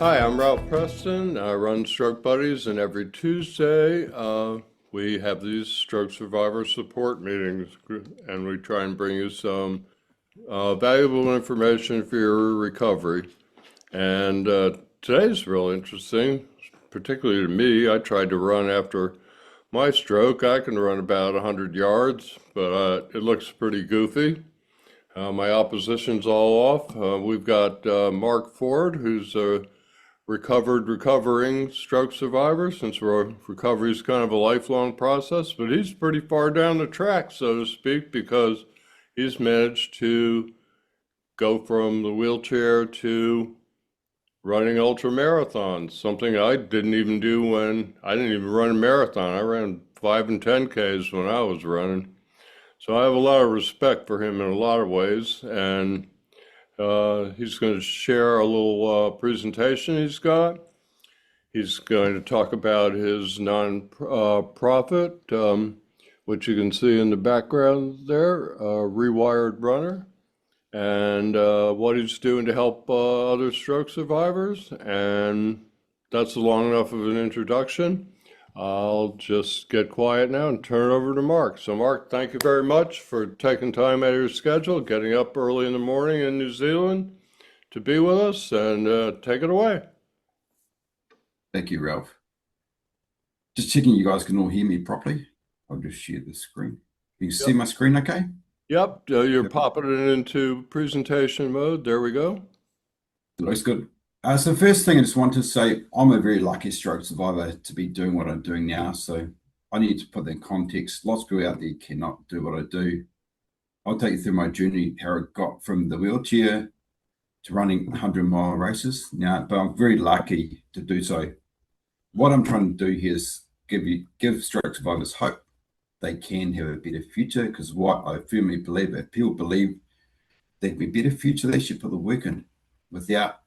Hi, I'm Ralph Preston. I run Stroke Buddies, and every Tuesday we have these stroke survivor support meetings, and we try and bring you some valuable information for your recovery. And today's real interesting, particularly to me. I tried to run after my stroke. I can run about 100 yards, but it looks pretty goofy. My opposition's all off. We've got Mark Ford, who's a recovering stroke survivor, since recovery is kind of a lifelong process, but he's pretty far down the track, so to speak, because he's managed to go from the wheelchair to running ultramarathons, something I didn't even do when I didn't even run a marathon. I ran 5 and 10Ks when I was running. So I have a lot of respect for him in a lot of ways, and he's going to share a little presentation he's got. He's going to talk about his non-profit, which you can see in the background there, Rewired Runner, and what he's doing to help other stroke survivors. And that's long enough of an introduction. I'll just get quiet now and turn it over to Mark. So Mark, thank you very much for taking time out of your schedule, getting up early in the morning in New Zealand to be with us, and take it away. Thank you, Ralph. Just checking you guys can all hear me properly. I'll just share the screen. Can you see my screen okay? Yep, you're popping it into presentation mode. There we go. It looks good. So first thing I just want to say, I'm a very lucky stroke survivor to be doing what I'm doing now. So I need to put that in context. Lots of people out there cannot do what I do. I'll take you through my journey, how I got from the wheelchair to running 100-mile races now, but I'm very lucky to do so. What I'm trying to do here is give stroke survivors hope. They can have a better future, because what I firmly believe, if people believe there can be a better future, they should put the work in. Without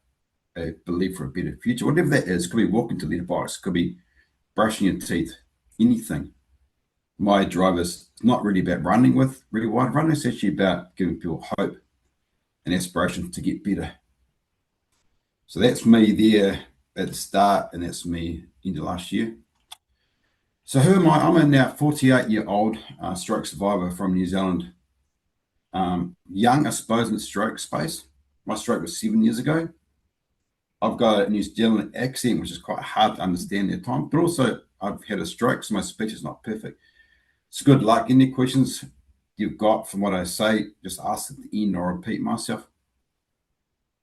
a belief for a better future, whatever that is, could be walking to letterbox, could be brushing your teeth, anything. My drive is not really about running with Rewired Runner. It's actually about giving people hope and aspiration to get better. So that's me there at the start, and that's me into last year. So who am I? I'm a now 48-year-old stroke survivor from New Zealand. Young, I suppose, in the stroke space. My stroke was 7 years ago. I've got a New Zealand accent, which is quite hard to understand at times, but also I've had a stroke, so my speech is not perfect. It's good luck. Any questions you've got from what I say, just ask at the end or repeat myself.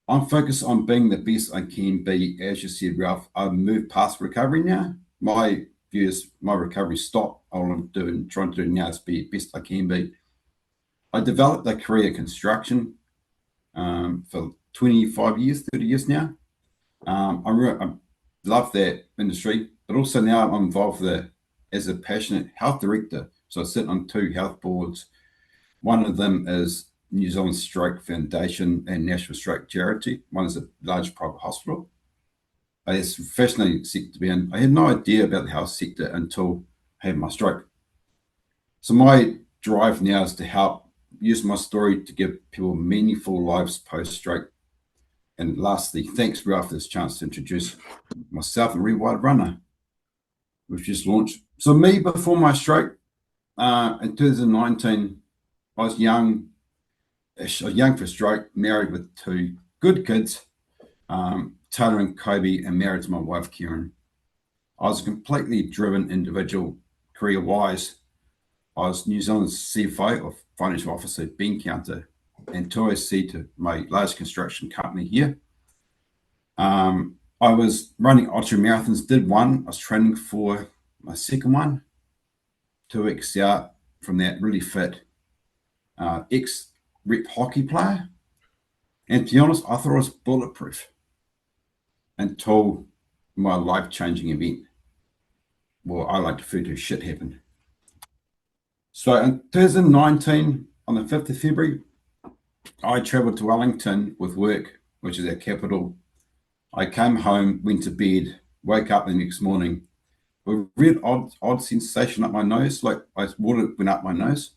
I'm focused on being the best I can be. As you said, Ralph, I've moved past recovery now. My view is my recovery stopped. All I'm trying to do now is be the best I can be. I developed a career in construction for 25 years, 30 years now. I love that industry, but also now I'm involved as a passionate health director. So I sit on 2 health boards. One of them is New Zealand Stroke Foundation and National Stroke Charity. One is a large private hospital. It's a fascinating sector to be in. I had no idea about the health sector until I had my stroke. So my drive now is to help use my story to give people meaningful lives post-stroke. And lastly, thanks, Ralph, for this chance to introduce myself and Rewired Runner, which just launched. So me, before my stroke, in 2019, I was young for stroke, married with 2 good kids, Taylor and Kobe, and married to my wife, Karen. I was a completely driven individual career-wise. I was New Zealand's CFO, or financial officer at Bean Counter, and 2OC to my large construction company here. I was running ultramarathons, did one. I was training for my second one. 2 weeks out from that, really fit. Ex-rep hockey player. And to be honest, I thought I was bulletproof until my life-changing event. Well, I like to refer to shit happened. So in 2019, on the 5th of February, I traveled to Wellington with work, which is our capital. I came home, went to bed, woke up the next morning with a weird odd sensation up my nose, like water went up my nose.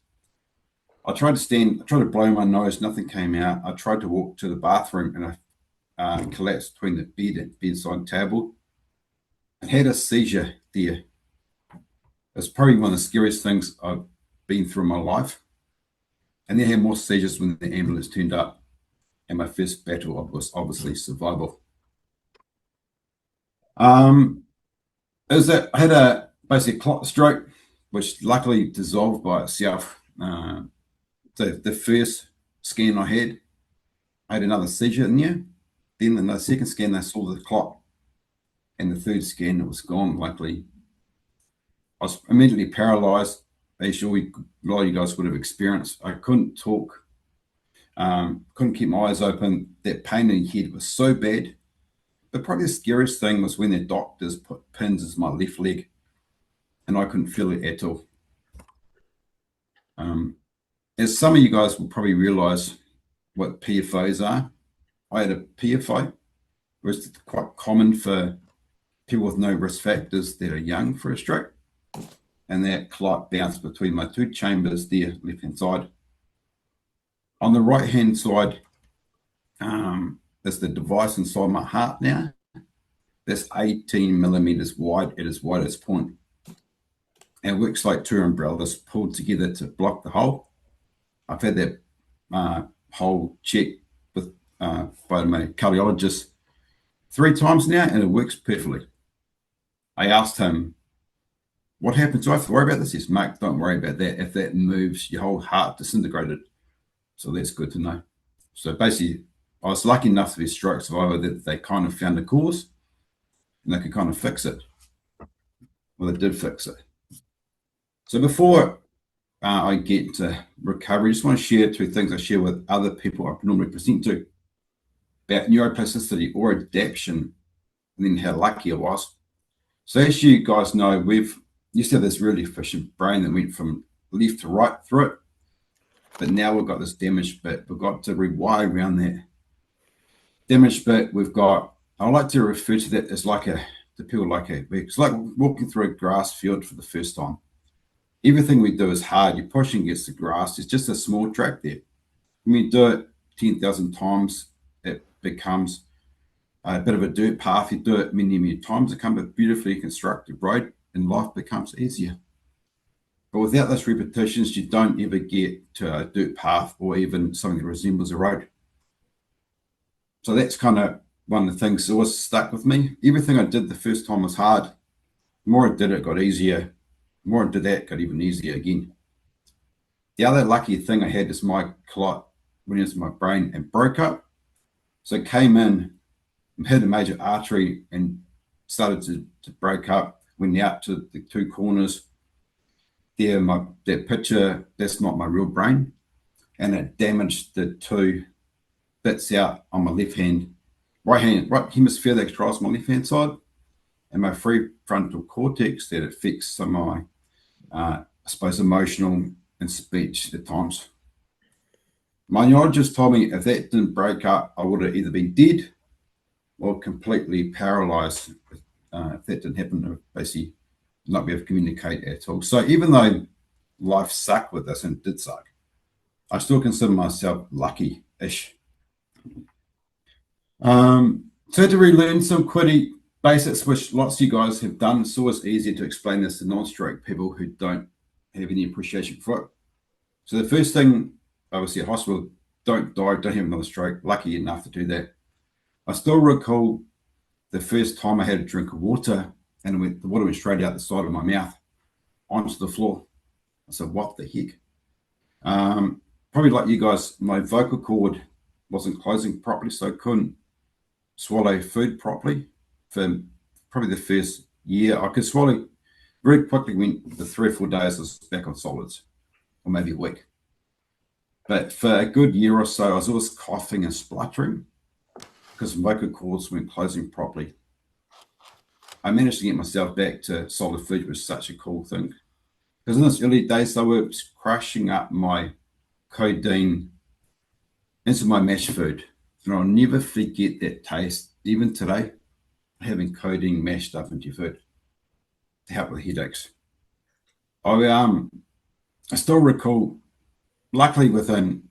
I tried to blow my nose, nothing came out. I tried to walk to the bathroom and I collapsed between the bed and bedside table and had a seizure there. It's probably one of the scariest things I've been through in my life. And then I had more seizures when the ambulance turned up. And my first battle was obviously survival. Is that I had a basic clot stroke, which luckily dissolved by itself. The first scan I had another seizure in there. Then in the second scan, they saw the clot. And the third scan, it was gone, luckily. I was immediately paralyzed, as a lot of you guys would have experienced. I couldn't talk, couldn't keep my eyes open. That pain in the head was so bad. But probably the scariest thing was when the doctors put pins in my left leg and I couldn't feel it at all. As some of you guys will probably realize what PFOs are, I had a PFO, which is quite common for people with no risk factors that are young for a stroke. And that clot bounced between my two chambers there, left-hand side. On the right-hand side is the device inside my heart now. That's 18 millimeters wide at its widest point. And it works like two umbrellas pulled together to block the hole. I've had that hole checked with by my cardiologist 3 times now, and it works perfectly. I asked him, what happens? Do I have to worry about this? He says, Mark, don't worry about that. If that moves, your whole heart disintegrated. So that's good to know. So basically, I was lucky enough to be a stroke survivor that they kind of found the cause and they could kind of fix it. Well, they did fix it. So before I get to recovery, I just want to share 2 things I share with other people I normally present to about neuroplasticity or adaptation, and then how lucky I was. So as you guys know, we've used to have this really efficient brain that went from left to right through it, but now we've got this damaged bit. We've got to rewire around that damaged bit. We've got, I like to refer to that as like it's like walking through a grass field for the first time. Everything we do is hard. You're pushing against the grass. It's just a small track there. When you do it 10,000 times, it becomes a bit of a dirt path. You do it many, many times, it becomes a beautifully constructed road, and life becomes easier. But without those repetitions, you don't ever get to a dirt path or even something that resembles a road. So that's kind of one of the things that always stuck with me. Everything I did the first time was hard. The more I did it, got easier. The more I did that, got even easier again. The other lucky thing I had is my clot went into my brain and broke up. So it came in, hit a major artery and started to break up, went out to the 2 corners. There, that picture, that's not my real brain. And it damaged the 2 bits out on my right hemisphere that controls my left-hand side, and my prefrontal cortex that affects some of my, I suppose, emotional and speech at times. My neurologist told me if that didn't break up, I would have either been dead or completely paralyzed. If that didn't happen, I would basically not be able to communicate at all. So even though life sucked with this, and it did suck, I still consider myself lucky-ish. So I had to relearn some quitty basics, which lots of you guys have done. It's always easier to explain this to non-stroke people who don't have any appreciation for it. So the first thing, obviously at hospital, don't die, don't have another stroke. Lucky enough to do that. I still recall the first time I had a drink of water and the water went straight out the side of my mouth onto the floor. I said, what the heck? Probably like you guys, my vocal cord wasn't closing properly, so I couldn't swallow food properly for probably the first year. I could swallow very quickly. Went the 3 or 4 days I was back on solids, or maybe a week. But for a good year or so, I was always coughing and spluttering because my vocal cords weren't closing properly. I managed to get myself back to solid food, which was such a cool thing. Because in those early days, they were crushing up my codeine into my mash food. And I'll never forget that taste, even today, having codeine mashed up into your food to help with headaches. I still recall, luckily within,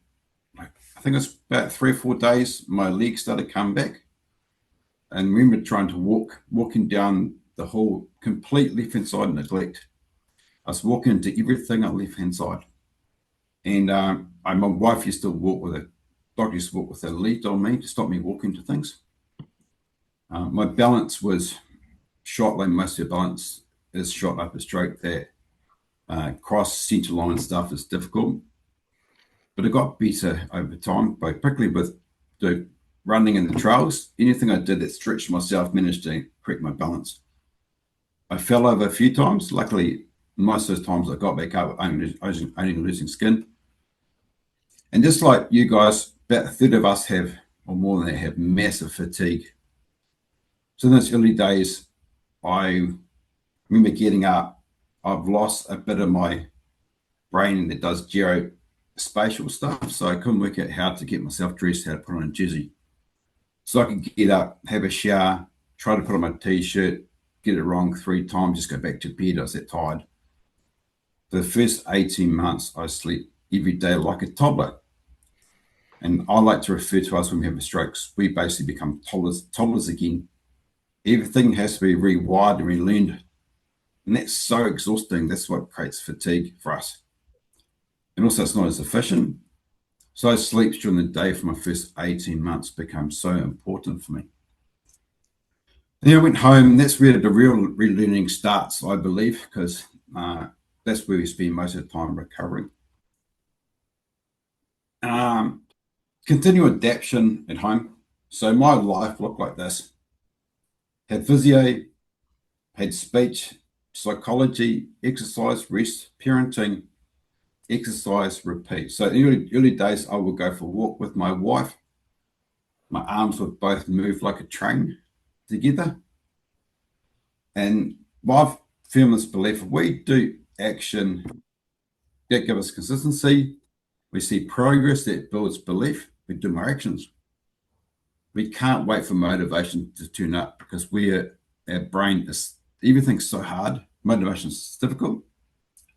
I think it's about 3 or 4 days, my legs started coming back. and remember trying to walking down the hall, complete left-hand side neglect. I was walking into everything on the left-hand side. And my wife used to walk with a doctor used to walk with a lead on me to stop me walking to things. My balance was shot, like most of your balance is shot up a stroke. That cross center line stuff is difficult, but it got better over time, by particularly with the running in the trails. Anything I did that stretched myself managed to correct my balance. I fell over a few times. Luckily, most of those times I got back up, only losing skin. And just like you guys, about a third of us have, or more than that, have massive fatigue. So in those early days, I remember getting up. I've lost a bit of my brain that does geospatial stuff, so I couldn't work out how to get myself dressed, how to put on a jersey. So I could get up, have a shower, try to put on my t-shirt, get it wrong 3 times, just go back to bed. I was that tired. For the first 18 months, I sleep every day like a toddler. And I like to refer to us when we have strokes, we basically become toddlers again. Everything has to be rewired and relearned. And that's so exhausting. That's what creates fatigue for us. And also, it's not as efficient. So sleep during the day for my first 18 months became so important for me. And then I went home, and that's where the real relearning starts, I believe, because that's where we spend most of the time recovering. Continual adaptation at home. So my life looked like this. Had physio, had speech, psychology, exercise, rest, parenting, exercise, repeat. So in the early days, I would go for a walk with my wife. My arms would both move like a train together. And my firmest belief, if we do action that gives us consistency, we see progress that builds belief, we do more actions. We can't wait for motivation to turn up because our brain is, everything's so hard. Motivation is difficult.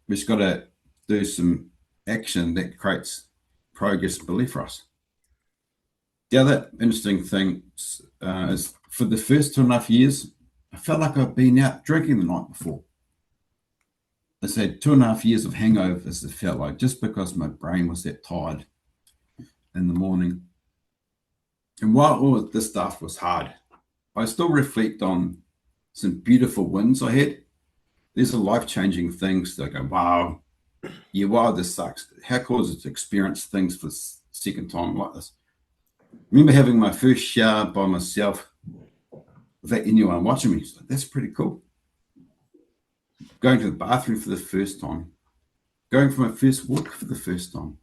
We've just got to do some action that creates progress and belief for us. The other interesting thing is for the first 2.5 years, I felt like I've been out drinking the night before. I said 2.5 years of hangovers, it felt like, just because my brain was that tired in the morning. And while all of this stuff was hard, I still reflect on some beautiful wins I had. These are life-changing things that I go, wow, yeah, wow, this sucks. How cool is it to experience things for the second time like this? I remember having my first shower by myself without anyone watching me. So that's pretty cool. Going to the bathroom for the first time. Going for my first walk for the first time.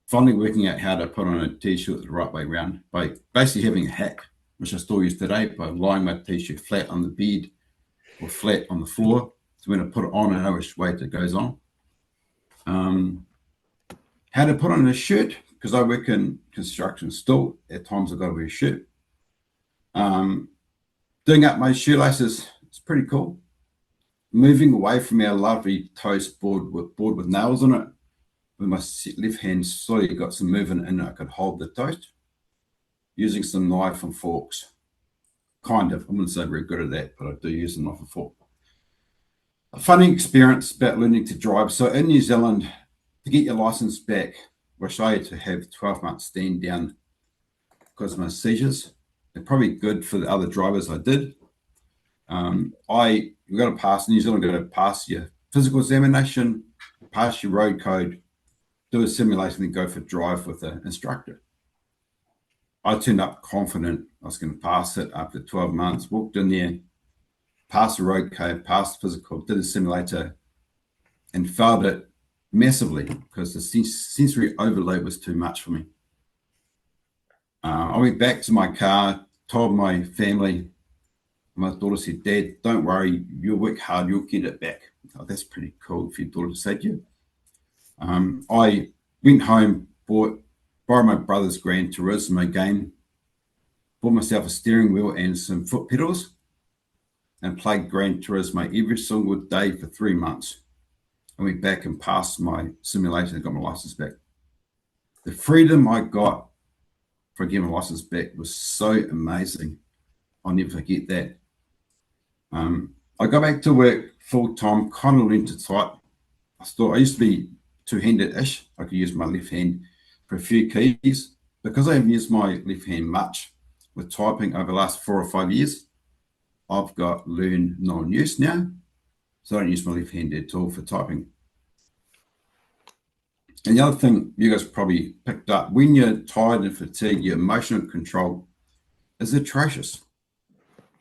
Finally working out how to put on a t-shirt the right way around by basically having a hack, which I still use today, by lying my t-shirt flat on the bed or flat on the floor. So when I put it on, I know which way it goes on. How to put on a shirt, because I work in construction still. At times I've got to wear a shirt. Doing up my shoelaces, it's pretty cool. Moving away from our lovely toast board with nails on it, with my left hand slowly got some movement in it, I could hold the toast. Using some knife and forks. Kind of, I wouldn't say very good at that, but I do use a knife and fork. A funny experience about learning to drive. So in New Zealand, to get your license back, which I had to have 12 months stand down because of my seizures. They're probably good for the other drivers I did. You've got to pass, in New Zealand, you've got to pass your physical examination, pass your road code, do a simulation, then go for a drive with an instructor. I turned up confident I was going to pass it after 12 months, walked in there, passed the road code, passed the physical, did a simulator, and failed it massively because the sensory overload was too much for me. I went back to my car, told my family. My daughter said, "Dad, don't worry, you'll work hard, you'll get it back." Oh, that's pretty cool for your daughter to say to you. I went home, borrowed my brother's Gran Turismo game, bought myself a steering wheel and some foot pedals, and played Gran Turismo every single day for 3 months. I went back and passed my simulator and got my license back. The freedom I got for getting my license back was so amazing. I'll never forget that. I got back to work full time, kind of learned to type. I used to be two-handed-ish. I could use my left hand for a few keys. Because I haven't used my left hand much with typing over the last 4 or 5 years, I've got learn non-use now. So I don't use my left hand at all for typing. And the other thing you guys probably picked up, when you're tired and fatigued, your emotional control is atrocious.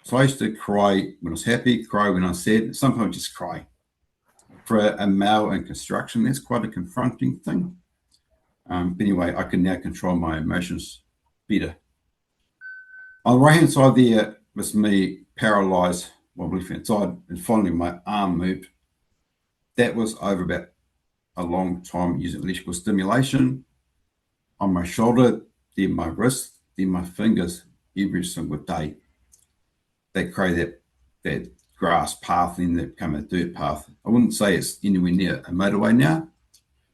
So I used to cry when I was happy, cry when I was sad, sometimes just cry. For a male in construction, that's quite a confronting thing. But anyway, I can now control my emotions better. On the right-hand side there was me paralyzed, my left-hand side, and finally my arm moved. That was over about a long time using electrical stimulation on my shoulder, then my wrist, then my fingers every single day. They create that grass path and then they become a dirt path. I wouldn't say it's anywhere near a motorway now,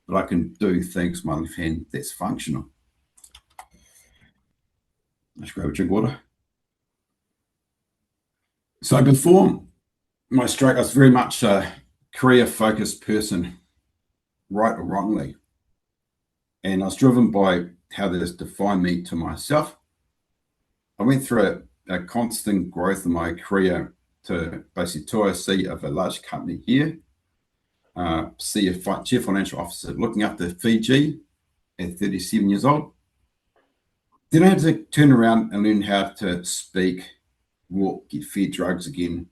but I can do things with my left hand that's functional. Let's grab a drink of water. So before my stroke, I was very much a career-focused person, right or wrongly. And I was driven by how this defined me to myself. I went through a constant growth in my career to basically 2OC of a large company here, see a chief financial officer looking after Fiji at 37 years old. Then I had to turn around and learn how to speak, walk, get fed drugs again,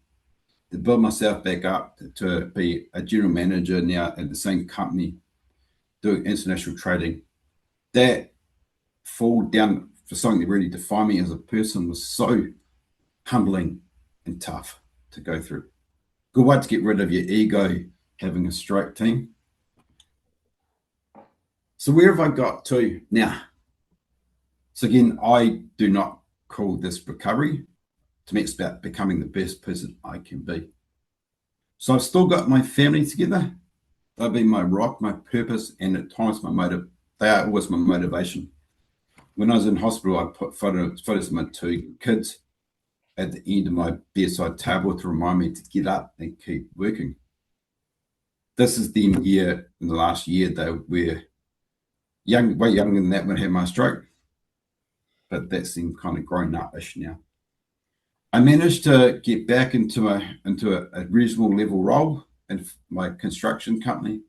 to build myself back up to be a general manager now at the same company doing international trading. That fall down for something that really defined me as a person was so humbling and tough to go through. Good way to get rid of your ego, having a stroke team. So where have I got to now? So again, I do not call this recovery. To me, it's about becoming the best person I can be. So I've still got my family together. They've been my rock, my purpose, and at times my motive. They are always my motivation. When I was in hospital, I put photos of my 2 kids at the end of my bedside table to remind me to get up and keep working. This is the year, in the last year, they were young, way younger than that when I had my stroke, but that's them kind of grown up-ish now. I managed to get back into a reasonable level role in my construction company,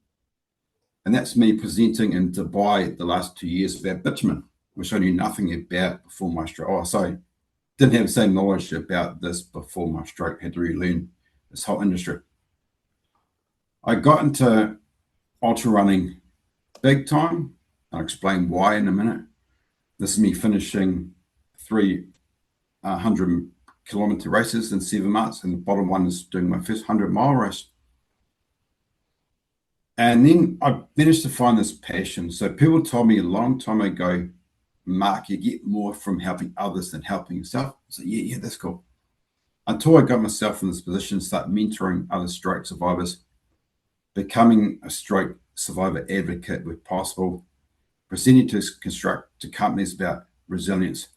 and that's me presenting in Dubai the last 2 years about bitumen, which I knew nothing about before my stroke. Oh, sorry, didn't have the same knowledge about this before my stroke, had to relearn this whole industry. I got into ultra running big time. I'll explain why in a minute. This is me finishing 300-kilometer races in 7 months, and the bottom one is doing my first 100-mile race. And then I managed to find this passion. So people told me a long time ago, Mark, you get more from helping others than helping yourself. So yeah, that's cool. Until I got myself in this position, start mentoring other stroke survivors, becoming a stroke survivor advocate where possible, presenting to companies about resilience,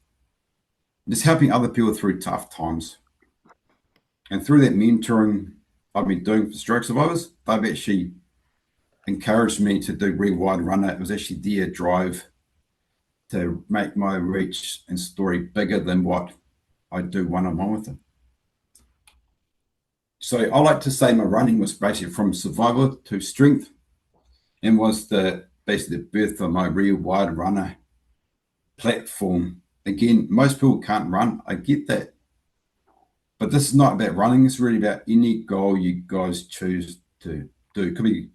just helping other people through tough times. And through that mentoring I've been doing for stroke survivors, they've actually encouraged me to do Rewired Runner. It was actually their drive to make my reach and story bigger than what I do one-on-one with them. So I like to say my running was basically from survival to strength, and was basically the birth of my Rewired Runner platform. Again, most people can't run. I get that. But this is not about running. It's really about any goal you guys choose to do. It could be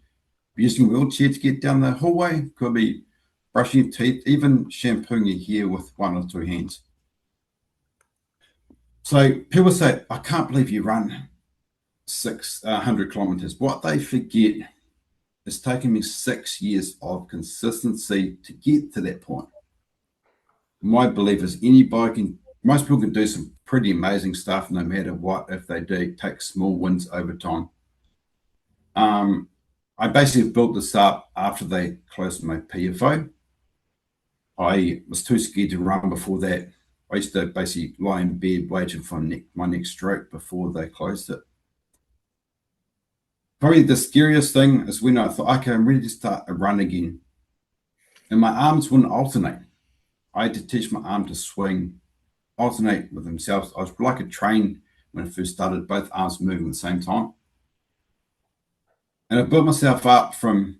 using a wheelchair to get down the hallway. It could be brushing your teeth, even shampooing your hair with 1 or 2 hands. So people say, I can't believe you run 600 kilometers. What they forget, it's taken me 6 years of consistency to get to that point. My belief is most people can do some pretty amazing stuff no matter what, if they do take small wins over time. I basically built this up after they closed my PFO. I was too scared to run before that. I used to basically lie in bed waiting for my next stroke before they closed it. Probably the scariest thing is when I thought, okay, I'm ready to start a run again. And my arms wouldn't alternate. I had to teach my arm to swing, alternate with themselves. I was like a train when I first started, both arms moving at the same time. And I built myself up from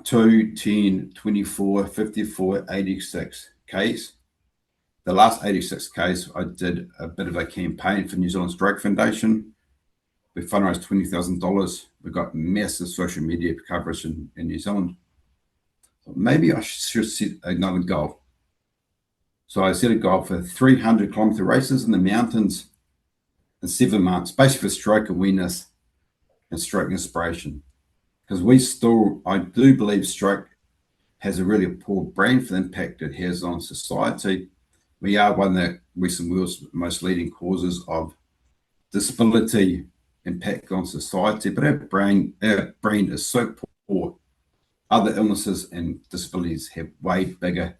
2, 10, 24, 54, 86 Ks. The last 86 Ks, I did a bit of a campaign for New Zealand Stroke Foundation. We fundraised $20,000. We got massive social media coverage in New Zealand. So maybe I should set another goal. So I set a goal for 300-kilometer races in the mountains in 7 months, basically for stroke awareness and stroke inspiration. Because I do believe stroke has a really poor brain for the impact it has on society. We are one of the recent world's most leading causes of disability impact on society, but our brain is so poor. Other illnesses and disabilities have way bigger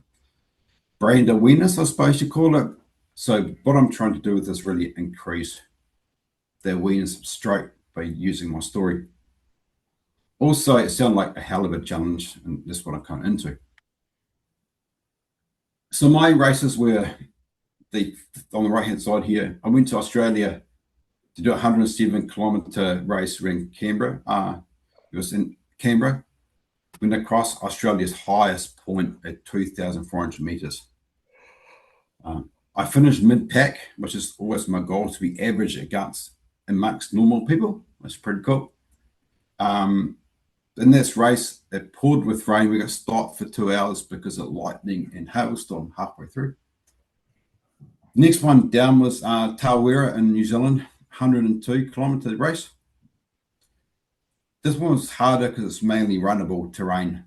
brain awareness, I suppose you call it. So what I'm trying to do with this really increase the awareness of stroke by using my story. Also, it sounded like a hell of a challenge, and that's what I'm kind of into. So my races were on the right-hand side here. I went to Australia to do a 107-kilometer race around Canberra. It was in Canberra. Went across Australia's highest point at 2,400 meters. I finished mid-pack, which is always my goal, to be average amongst normal people. That's pretty cool. In this race, it poured with rain. We got stopped for 2 hours because of lightning and hailstorm halfway through. Next one down was Tawera in New Zealand, 102-kilometer race. This one was harder because it's mainly runnable terrain.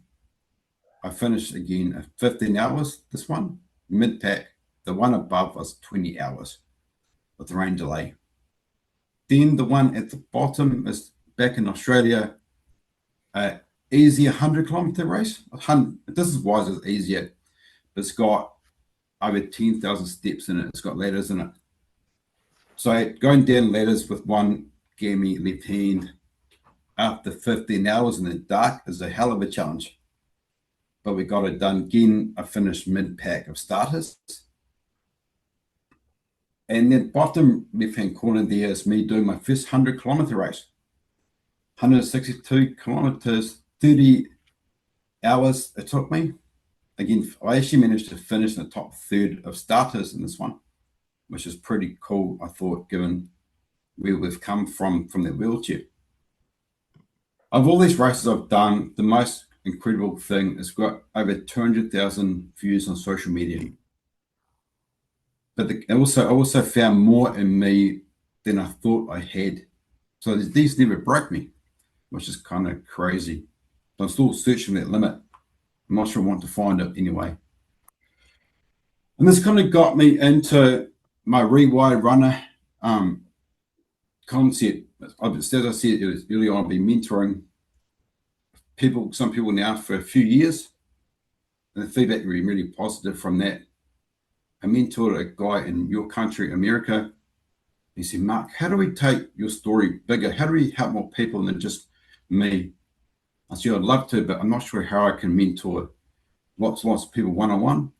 I finished again at 15 hours, this one, mid-pack. The one above was 20 hours with the rain delay. Then the one at the bottom is back in Australia, easy 100-kilometer race. This is why it's easier. It's got over 10,000 steps in it. It's got ladders in it. So going down ladders with one gammy left hand after 15 hours in the dark is a hell of a challenge. But we got it done. Again, I finished mid-pack of starters. And then bottom left-hand corner there is me doing my first 100-kilometer race. 162 kilometers, 30 hours it took me. Again, I actually managed to finish in the top third of starters in this one, which is pretty cool, I thought, given where we've come from the wheelchair. Of all these races I've done, the most incredible thing is got over 200,000 views on social media. But I also found more in me than I thought I had. So these never broke me, which is kind of crazy. So I'm still searching that limit. I'm not sure I want to find it anyway. And this kind of got me into my Rewired Runner concept. As I said earlier on, I've been mentoring some people now for a few years. And the feedback has been really positive from that. I mentored a guy in your country, America. He said, Mark, how do we take your story bigger? How do we help more people than just me? I said, I'd love to, but I'm not sure how I can mentor lots of people one-on-one.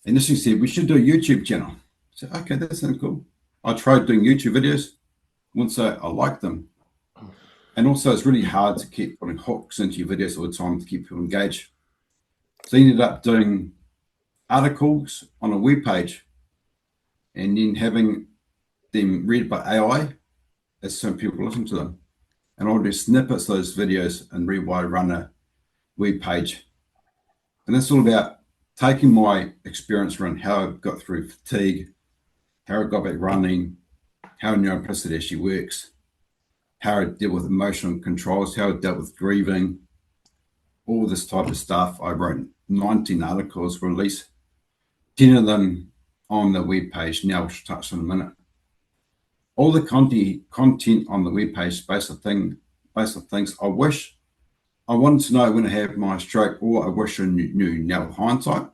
And this he said, we should do a YouTube channel. I said, okay, that sounds cool. I tried doing YouTube videos. Wouldn't say I like them. And also it's really hard to keep putting hooks into your videos all the time to keep people engaged. So I ended up doing articles on a web page and then having them read by AI as some people listen to them. And I'll do snippets of those videos and Rewired Runner web page. And that's all about taking my experience around how I got through fatigue, how I got back running, how neuroplasticity actually works, how I deal with emotional controls, how I dealt with grieving, all this type of stuff. I wrote 19 articles, released 10 of them on the web page. Now, which I'll touch on in a minute. All the content on the web page based on things I wish I wanted to know when I had my stroke, or I wish I knew now with hindsight,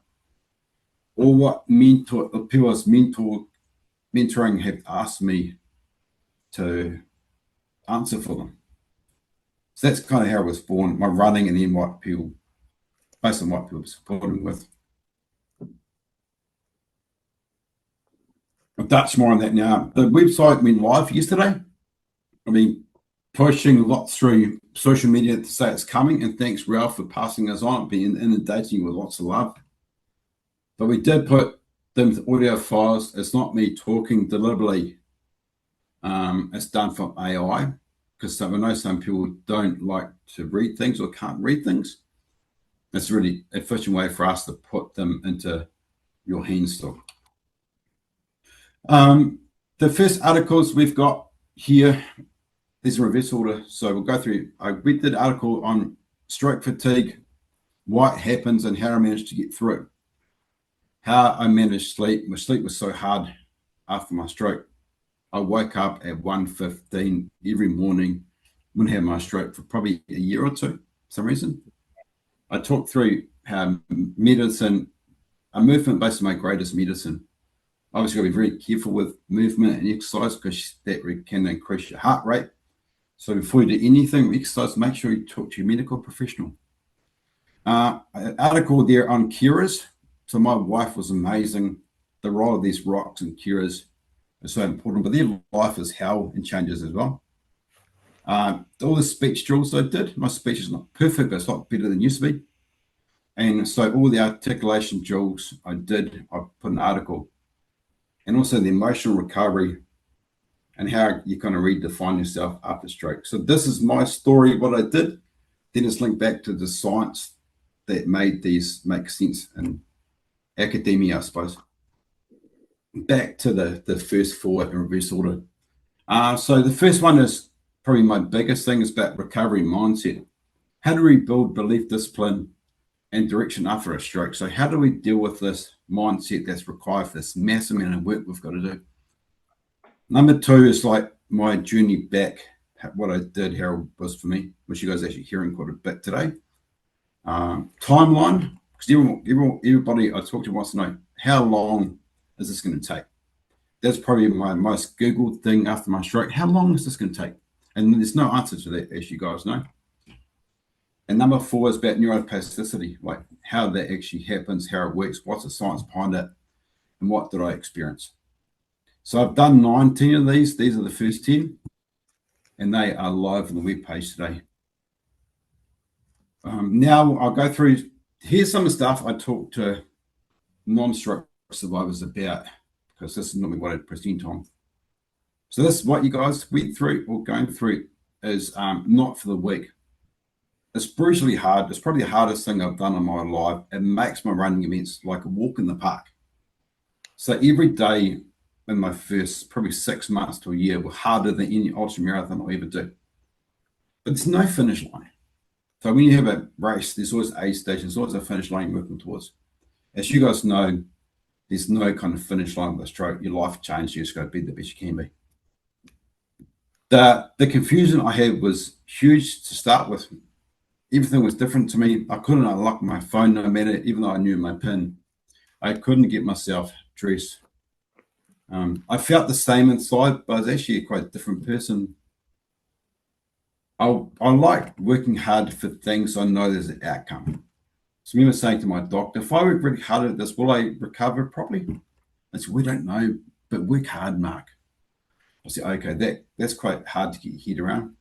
or what people's mentoring have asked me to answer for them. So that's kind of how I was born, my running, and then what people, based on what people supported me with. I'll touch more on that now. The website went live yesterday. I've been pushing a lot through social media to say it's coming, and thanks, Ralph, for passing us on, being inundating with lots of love. But we did put them with audio files. It's not me talking deliberately. It's done from AI, because I know some people don't like to read things or can't read things. It's a really efficient way for us to put them into your hands still. The first articles we've got here, these are reverse order, so we'll go through. I read the article on stroke fatigue, why it happens, and how I managed to get through it. How I managed sleep. My sleep was so hard after my stroke. I woke up at 1:15 every morning. Wouldn't have my stroke for probably a year or two, for some reason. I talked through how medicine, a movement based on my greatest medicine. Obviously, got to be very careful with movement and exercise, because that can increase your heart rate. So before you do anything, exercise, make sure you talk to your medical professional. An article there on curers. So my wife was amazing. The role of these rocks and curers is so important, but their life is hell and changes as well. All the speech drills I did, my speech is not perfect, but it's a lot better than it used to be. And so all the articulation drills I did, I put an article. And also the emotional recovery and how you kind of redefine yourself after stroke. So this is my story, what I did. Then it's linked back to the science that made these make sense in academia, I suppose. Back to the first four in reverse order. So the first one is probably my biggest thing, is about recovery mindset. How to rebuild belief, discipline, and direction after a stroke. So how do we deal with this mindset that's required for this massive amount of work we've got to do? Number two is like my journey back, what I did, how it was for me, which you guys are actually hearing quite a bit today. Timeline, because everybody I talk to wants to know, how long is this going to take? That's probably my most Googled thing after my stroke. How long is this going to take? And there's no answer to that, as you guys know. And number four is about neuroplasticity, like how that actually happens, how it works, what's the science behind it, and what did I experience. So I've done 19 of these. These are the first 10, and they are live on the webpage today. Now I'll go through, here's some of the stuff I talk to non-stroke survivors about, because this is normally what I present on. So this is what you guys went through or going through is not for the weak. It's brutally hard. It's probably the hardest thing I've done in my life. It makes my running events like a walk in the park. So every day in my first probably 6 months to a year were harder than any ultramarathon I'll ever do. But there's no finish line. So when you have a race, there's always a station, there's always a finish line you're working towards. As you guys know, there's no kind of finish line with a stroke. Your life changed. You just got to be the best you can be. The confusion I had was huge to start with. Everything was different to me. I couldn't unlock my phone no matter, even though I knew my PIN. I couldn't get myself dressed. I felt the same inside, but I was actually a quite different person. I like working hard for things I know there's an outcome. So I remember saying to my doctor, if I work really hard at this, will I recover properly? I said, we don't know, but work hard, Mark. I said, okay, that's quite hard to get your head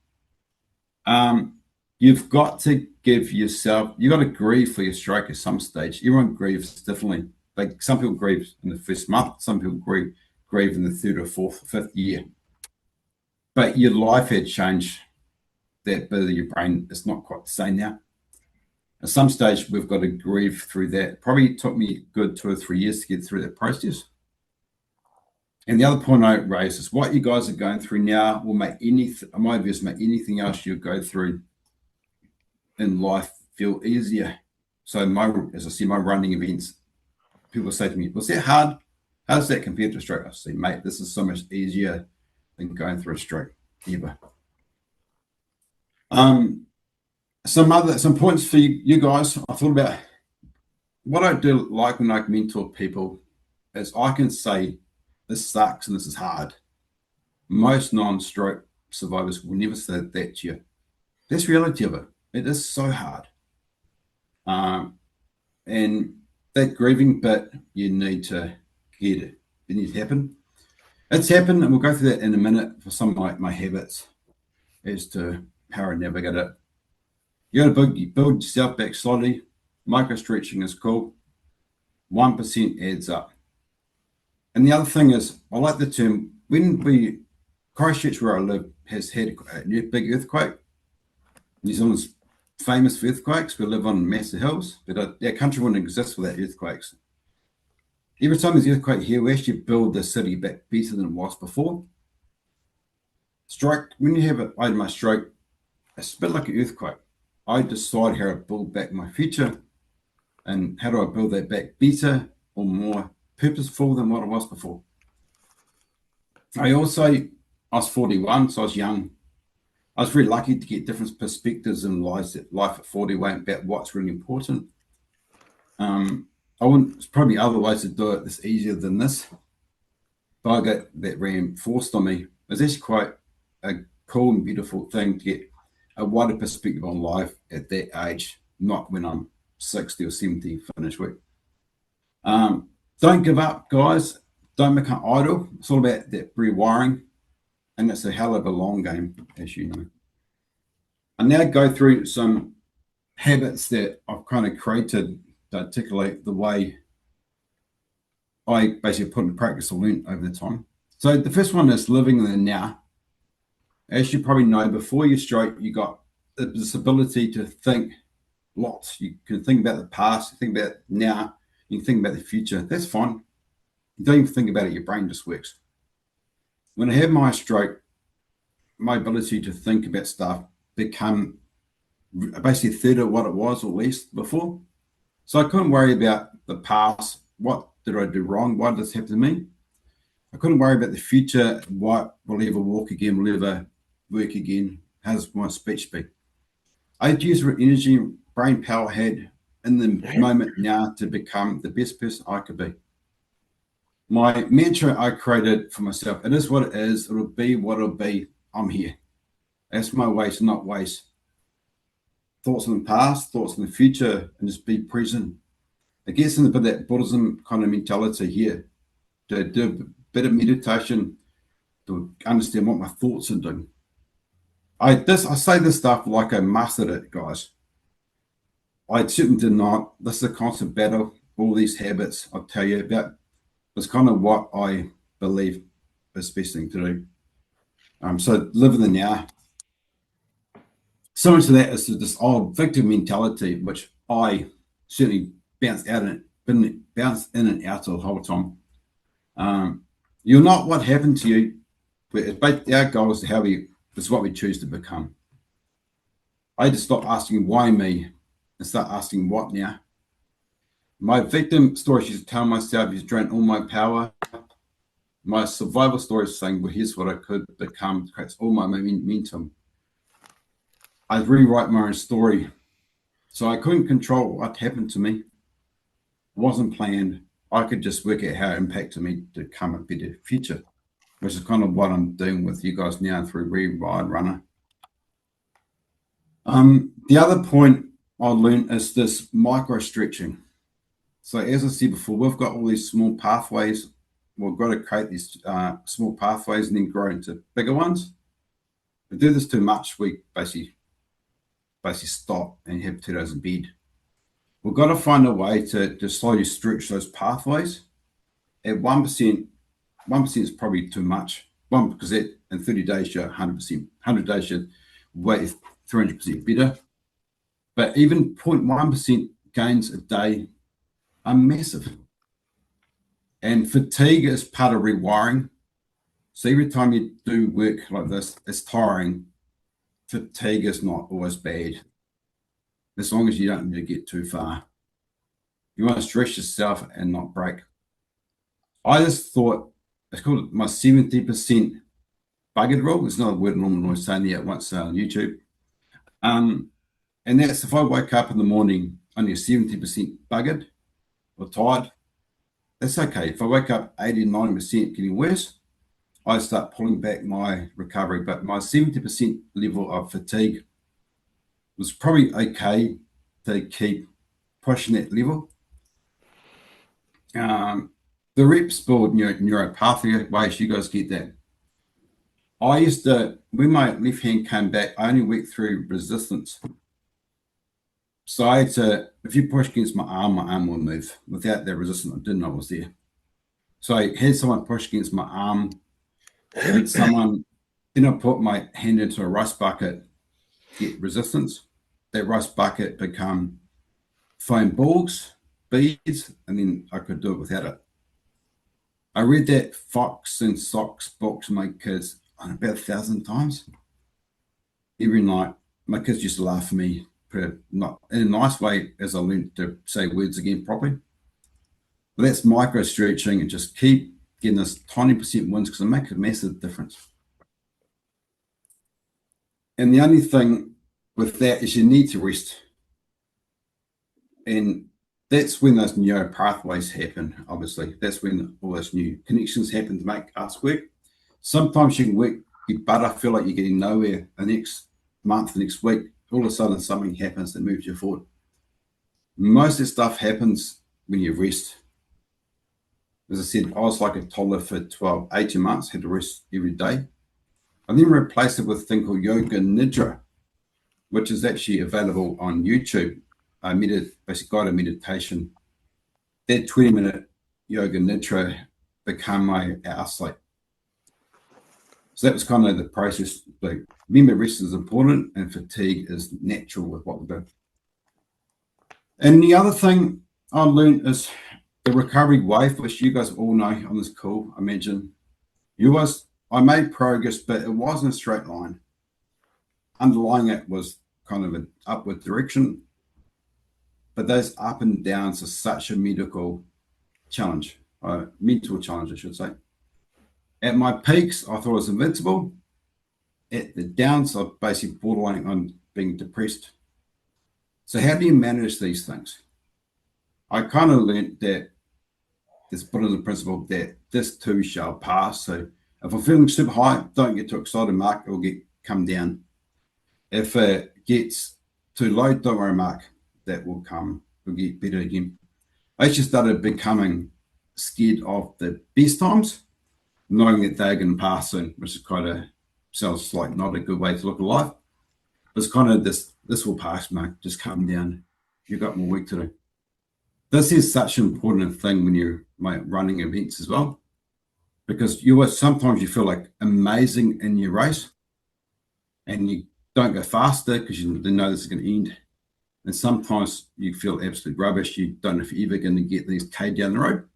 around. You've got to give yourself, you've got to grieve for your stroke at some stage. Everyone grieves differently. Like some people grieve in the first month, some people grieve in the third or fourth or fifth year. But your life had changed. That bit of your brain is not quite the same now. At some stage, we've got to grieve through that. Probably took me a good 2 or 3 years to get through that process. And the other point I raise is what you guys are going through now will make anything, in my view, make anything else you go through in life feel easier. So as I see my running events, people say to me, was that hard? How does that compare to a stroke? I say, mate, this is so much easier than going through a stroke ever. Some points for you guys. I thought about what I do like when I mentor people is I can say, this sucks and this is hard. Most non-stroke survivors will never say that to you. That's the reality of it. It is so hard. And that grieving bit, you need to get it. It needs to happen. It's happened, and we'll go through that in a minute for some of my habits as to how I navigate it. You got to build yourself back slowly. Micro stretching is cool. 1% adds up. And the other thing is, I like the term, Christchurch where I live has had a big earthquake. New Zealand's famous for earthquakes. We live on massive hills, but our country wouldn't exist without earthquakes. Every time there's an earthquake here, we actually build the city back better than it was before. Stroke, when you I had my stroke, it's a bit like an earthquake. I decide how to build back my future and how do I build that back better or more purposeful than what it was before. I was 41, so I was young. I was very lucky to get different perspectives in life at 41 about what's really important. There's probably other ways to do it that's easier than this, but I got that reinforced on me. It's actually quite a cool and beautiful thing to get a wider perspective on life at that age, not when I'm 60 or 70 finished work. Don't give up, guys. Don't become idle. It's all about that rewiring, and it's a hell of a long game, as you know. I now go through some habits that I've kind of created to articulate the way I basically put into practice or learned over the time. So the first one is living in the now. As you probably know, before you stroke, you got this ability to think lots. You can think about the past, you think about now, you can think about the future. That's fine. You don't even think about it, your brain just works. When I had my stroke, my ability to think about stuff become basically a third of what it was, or least before. So I couldn't worry about the past. What did I do wrong? Why did this happen to me? I couldn't worry about the future. What will I ever walk again? Will I ever work again? How's my speech be? I had to use what energy and brain power I had in the moment now to become the best person I could be. My mantra I created for myself, it is what it is. It'll be what it'll be. I'm here. That's my way to not waste thoughts on the past, thoughts on the future, and just be present. I guess in a bit of that Buddhism kind of mentality here, to do a bit of meditation, to understand what my thoughts are doing. I say this stuff like I mastered it, guys. I certainly did not. This is a constant battle. All these habits I'll tell you about. It's kind of what I believe is the best thing to do. So live in the now. Similar to that is this old victim mentality, which I certainly bounced in and out of the whole time. You're not what happened to you, but our goal is is what we choose to become. I had to stop asking why me and start asking what now. My victim story, she's telling myself, he's drained all my power. My survival story is saying, well, here's what I could become, creates all my momentum. I rewrite my own story. So I couldn't control what happened to me. It wasn't planned. I could just work out how it impacted me to become a better future, which is kind of what I'm doing with you guys now through Rewired Runner. The other point I learned is this micro stretching. So as I said before, we've got all these small pathways. We've got to create these small pathways and then grow into bigger ones. If we do this too much, we basically stop and have 2 days in bed. We've got to find a way to slowly stretch those pathways. At 1%, 1% is probably too much. Because in 30 days, you're 100%. 100 days, you're way 300% better. But even 0.1% gains a day are massive. And fatigue is part of rewiring. So every time you do work like this, it's tiring. Fatigue is not always bad, as long as you don't need to get too far. You want to stretch yourself and not break. I just thought, it's called my 70% buggered rule. It's not a word I'm always saying there once on YouTube. And that's if I wake up in the morning only 70% buggered, or tired, that's okay. If I wake up 80, 90% getting worse, I start pulling back my recovery. But my 70% level of fatigue was probably okay to keep pushing that level. The reps build neuro pathways, you guys get that. I used to, when my left hand came back, I only went through resistance. So I had to, if you push against my arm will move. Without that resistance, I didn't know it was there. So I had someone push against my arm, and then I put my hand into a rice bucket, get resistance. That rice bucket become foam balls, beads, and then I could do it without it. I read that Fox and Socks book to my kids about 1,000 times. Every night, my kids used to laugh at me, not in a nice way, as I learned to say words again properly. But that's micro stretching and just keep getting this tiny percent wins because it makes a massive difference. And the only thing with that is you need to rest. And that's when those neuro pathways happen, obviously. That's when all those new connections happen to make us work. Sometimes you can work your butt off, feel like you're getting nowhere the next month, the next week. All of a sudden something happens that moves you forward. Most of the stuff happens when you rest. As I said, I was like a toddler for 12, 18 months, had to rest every day. I then replaced it with a thing called Yoga Nidra, which is actually available on YouTube. Basic guided meditation. That 20-minute Yoga Nidra became my hour sleep. So that was kind of the process. Like, remember, rest is important and fatigue is natural with what we do. And the other thing I learned is the recovery wave, which you guys all know on this call, I imagine. I made progress, but it wasn't a straight line. Underlying it was kind of an upward direction. But those up and downs are such a mental challenge, I should say. At my peaks, I thought I was invincible. At the downs, I basically borderline on being depressed. So how do you manage these things? I kind of learned that this Buddhism principle that this too shall pass. So if I'm feeling super high, don't get too excited, Mark. It will come down. If it gets too low, don't worry, Mark. That will come. It'll get better again. I actually started becoming scared of the best times, knowing that they're going to pass soon, which is sounds like not a good way to look at life. It's kind of this will pass, Mark. Just calm down. You've got more work to do. This is such an important thing when you're running events as well, because sometimes you feel like amazing in your race and you don't go faster because you know this is going to end. And sometimes you feel absolute rubbish. You don't know if you're ever going to get these K down the road.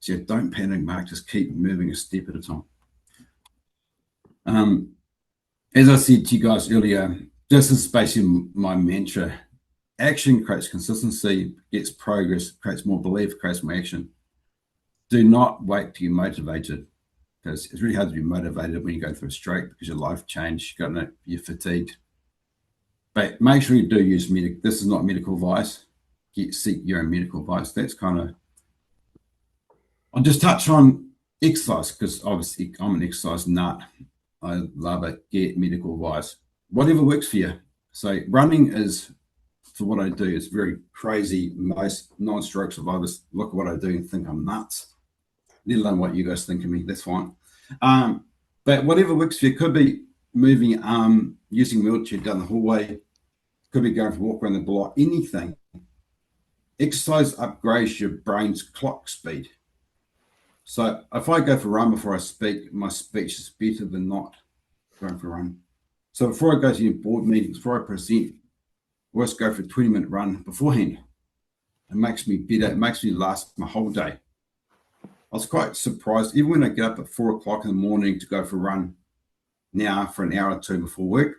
So don't panic, Mark. Just keep moving a step at a time. As I said to you guys earlier, this is basically my mantra. Action creates consistency, gets progress, creates more belief, creates more action. Do not wait till you're motivated, because it's really hard to be motivated when you go through a stroke because your life changed. You're fatigued. But make sure you do use this is not medical advice. Seek your own medical advice. That's kind of. I'll just touch on exercise because obviously I'm an exercise nut. I love it. Get medical advice. Whatever works for you. So running is, for what I do, it's very crazy. Most non-stroke survivors look at what I do and think I'm nuts. Let alone what you guys think of me. That's fine. But whatever works for you. Could be moving your arm, using wheelchair down the hallway. Could be going for a walk around the block. Anything. Exercise upgrades your brain's clock speed. So if I go for a run before I speak, my speech is better than not going for a run. So before I go to your board meetings, before I present, I always go for a 20-minute run beforehand. It makes me better. It makes me last my whole day. I was quite surprised, even when I get up at 4 o'clock in the morning to go for a run now for an hour or two before work,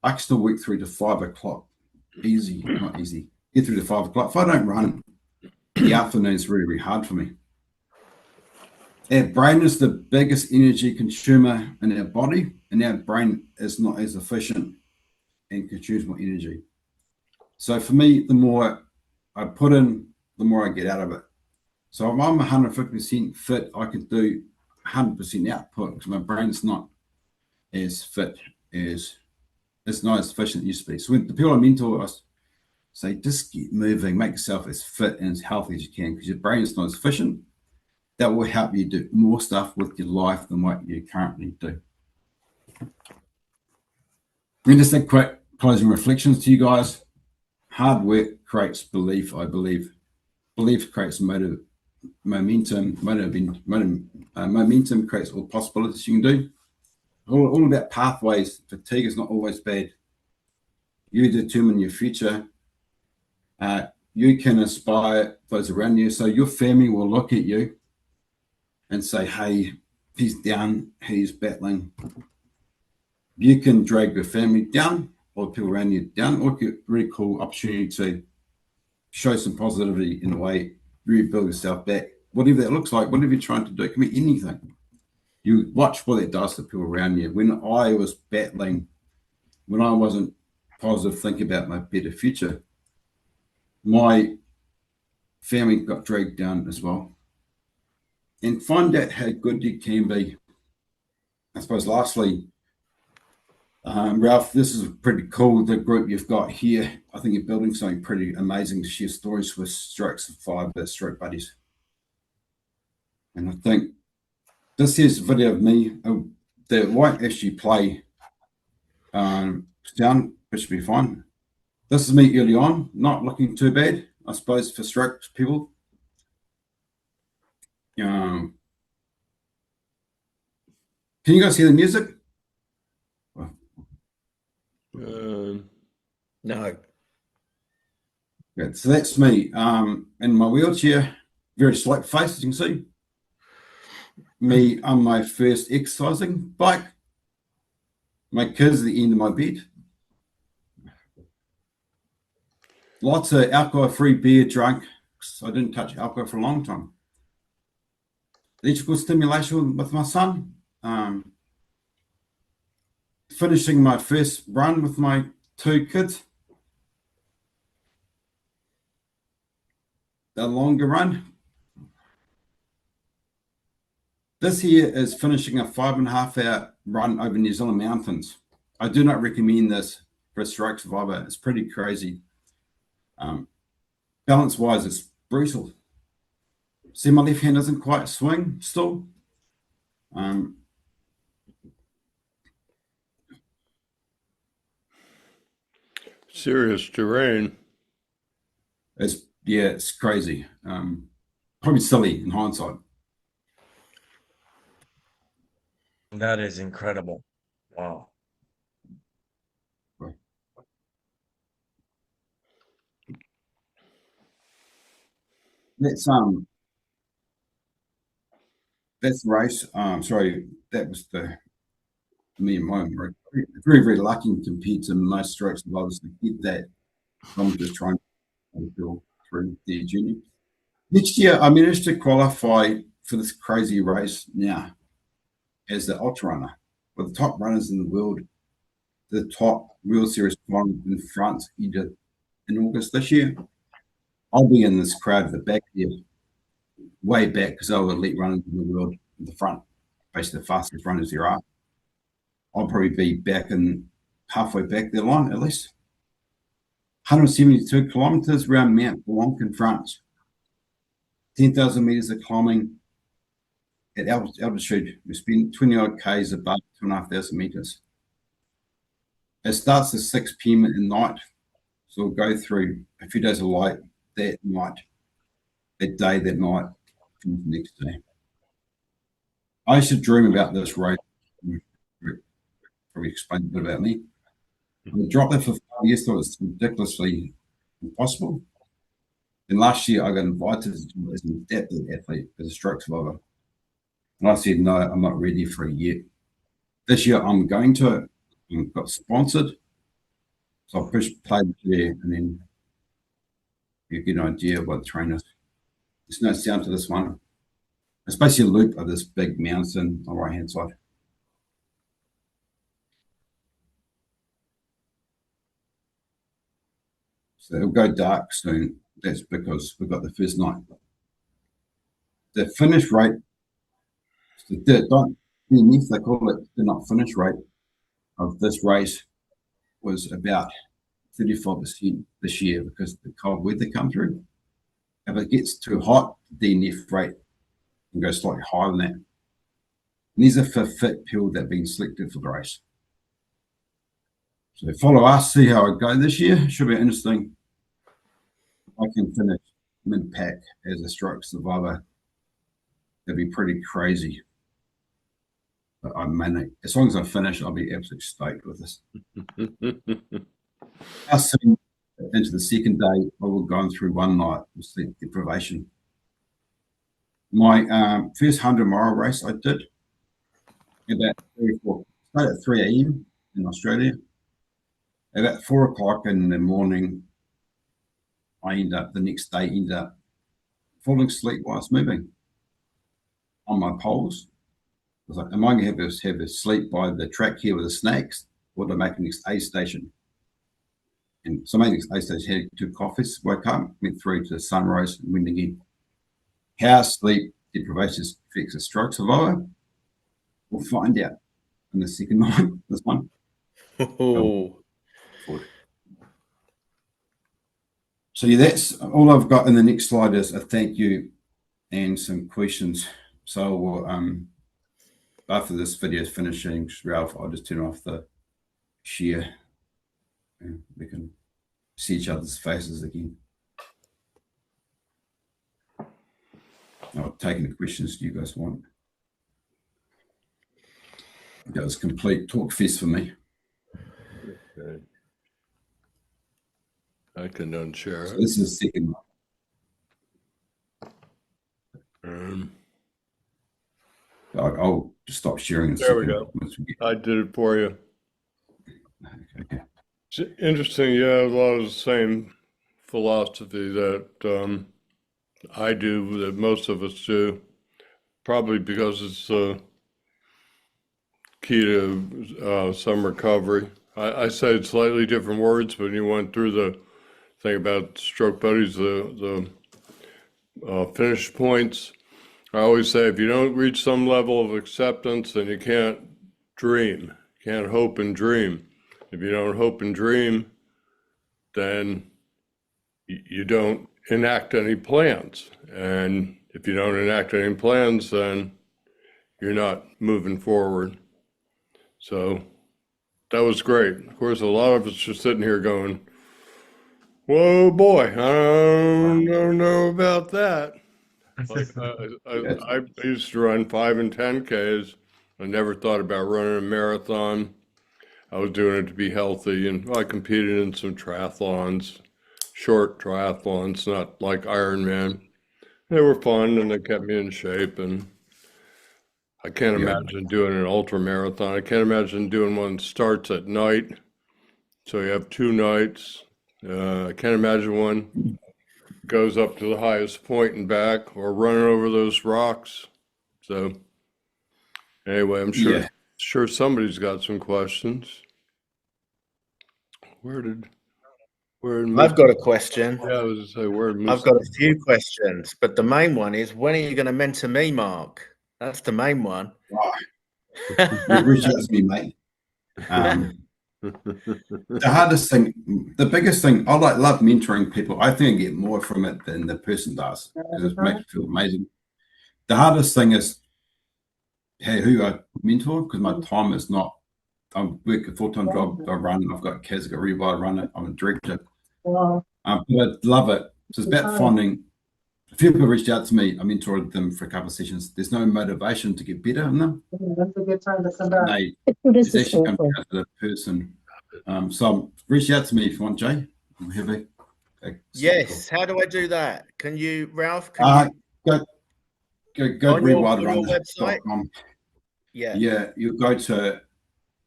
I can still work through to 5 o'clock. Easy, not easy. Get through to 5 o'clock. If I don't run, the afternoon's really, really hard for me. Our brain is the biggest energy consumer in our body, and our brain is not as efficient and consumes more energy. So for me, the more I put in the more I get out of it. So if I'm 150% fit, I can do 100% output because my brain's not as fit as it's not as efficient as it used to be. So when the people I mentor, I say, just get moving, make yourself as fit and as healthy as you can because your brain is not as efficient. That will help you do more stuff with your life than what you currently do. And just a quick closing reflections to you guys. Hard work creates belief, I believe. Belief creates momentum. Momentum creates all possibilities you can do. All about pathways. Fatigue is not always bad. You determine your future. You can inspire those around you. So your family will look at you and say, hey, he's down, he's battling. You can drag your family down or people around you down, or get a really cool opportunity to show some positivity in a way, rebuild yourself back. Whatever that looks like, whatever you're trying to do, it can be anything. You watch what it does to people around you. When I was battling, when I wasn't positive, thinking about my better future, my family got dragged down as well. And find out how good you can be. I suppose lastly, Ralph, this is pretty cool, the group you've got here. I think you're building something pretty amazing to share stories with stroke survivors, stroke buddies. And I think this here's a video of me that won't actually play sound, which should be fine. This is me early on, not looking too bad, I suppose, for stroke people. Can you guys hear the music? No. Good. So that's me in my wheelchair, very slight face, as you can see. Me on my first exercising bike. My kids at the end of my bed. Lots of alcohol-free beer drunk. I didn't touch alcohol for a long time. Electrical stimulation with my son. Finishing my first run with my 2 kids. The longer run. This here is finishing a 5.5-hour run over New Zealand mountains. I do not recommend this for a stroke survivor. It's pretty crazy. Balance-wise, it's brutal. See, my left hand doesn't quite swing still. Serious terrain. It's crazy. Probably silly in hindsight. That is incredible. Wow. That's the race. Sorry, that was me and mine. We're very, very lucky compared to most stroke survivors to get that. I'm just trying to go through their journey. Next year, I managed to qualify for this crazy race now as the ultra runner with the top runners in the world. The top World Series final in France in August this year. I'll be in this crowd at the back there, way back, because they were elite runners in the world in the front, basically the fastest runners there are. I'll probably be back in halfway back their line at least. 172 kilometers around Mount Blanc in France. 10,000 meters of climbing at altitude. We spent 20 odd Ks above 2,500 meters. It starts at 6 p.m. at night. So we'll go through a few days of light that night, that day, that night, and the next day. I used to dream about this race. Probably explain a bit about me. I dropped it for 5 years, thought it was ridiculously impossible. And last year I got invited as an adaptive athlete, as a stroke survivor. And I said, no, I'm not ready for it yet. This year I'm going to it. I got sponsored. So I pushed play there, and then you get an idea of what the trainers. There's no sound to this one. It's basically a loop of this big mountain on the right hand side. So it'll go dark soon. That's because we've got the first night. The finish rate, DNF, they call it the not finish rate of this race was about 35% this year because the cold weather come through. If it gets too hot, the DNF rate can go slightly higher than that. And these are for fit people that have been selected for the race. So follow us, see how I go this year. Should be interesting. I can finish mid-pack as a stroke survivor. That'd be pretty crazy. But I mean, as long as I finish, I'll be absolutely stoked with this. Soon into the second day, I will go through one night with sleep deprivation. My first 100-mile race I did about 3 a.m. in Australia. About 4 o'clock in the morning, the next day, ended up falling asleep while I was moving on my poles. I was like, am I going to have a sleep by the track here with the snacks, or do I make the next aid station? And so I made the next aid station, had 2 coffees, woke up, went through to sunrise, and went again. How sleep deprivation affects a stroke survivor? We'll find out in the second night, this one. Oh. So yeah, that's all I've got. In the next slide is a thank you and some questions. So after this video is finishing, Ralph, I'll just turn off the share and we can see each other's faces again. I'll take any questions you guys want. That was complete talk fest for me. Okay. I can unshare So it. this is the second Um, one. I'll just stop sharing. In a There we second go. once we get- I did it for you. Okay. It's interesting. Yeah, a lot of the same philosophy that I do, that most of us do, probably because it's key to some recovery. I said slightly different words, but you went through the thing about stroke buddies, the finish points. I always say if you don't reach some level of acceptance, then you can't dream, can't hope and dream. If you don't hope and dream, then you don't enact any plans. And if you don't enact any plans, then you're not moving forward. So that was great. Of course, a lot of us are sitting here going, whoa, boy, I don't know about that. Like I used to run 5 and 10Ks. I never thought about running a marathon. I was doing it to be healthy, and I competed in some triathlons, short triathlons, not like Ironman. They were fun and they kept me in shape, and I can't imagine doing an ultra marathon. I can't imagine doing one that starts at night, so you have 2 nights. I can't imagine one goes up to the highest point and back, or running over those rocks. So anyway, I'm sure somebody's got some questions. Where did I've got a question. Yeah, I was gonna say where did I've got a few questions, but the main one is, when are you going to mentor me, Mark? That's the main one. You reach out to me, mate. The hardest thing, the biggest thing, I love mentoring people. I think I get more from it than the person does, because it makes me feel amazing. The hardest thing is who I mentor, because my time is not, I work a full-time job, I run, I've got kids, I've got Rewired Runner, I'm a director. But I love it. So it's about finding, a few people reached out to me, I mentored them for a couple of sessions. There's no motivation to get better in them. That's a good time to come back. It's actually come down to the person. So reach out to me if you want, Jay. I'm happy. Yes. How do I do that? Can you, Ralph? Go to on your website? rewildrunner.com. Yeah. You go to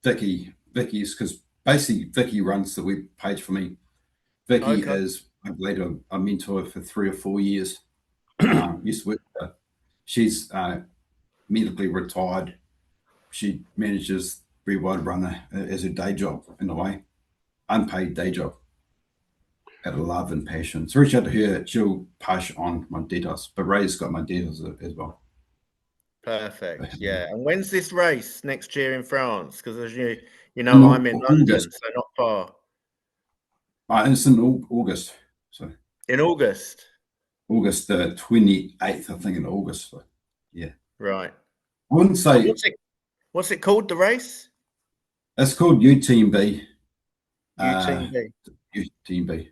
Vicky's, because basically Vicky runs the web page for me. Vicky is, I believe, a mentor for 3 or 4 years. Used to work with her. She's medically retired. She manages Rewired Runner as a day job, in a way, unpaid day job. out of love and passion. So reach out to her. She'll pass on my details. But Ray's got my details as well. Perfect. Yeah. And when's this race next year in France? Because as you In know, I'm in London, August. so not far. It's in August. So In August. August the 28th, I think, in August. So, yeah. Right. I wouldn't say What's it called, the race? it's called UTMB. UTMB. UTMB.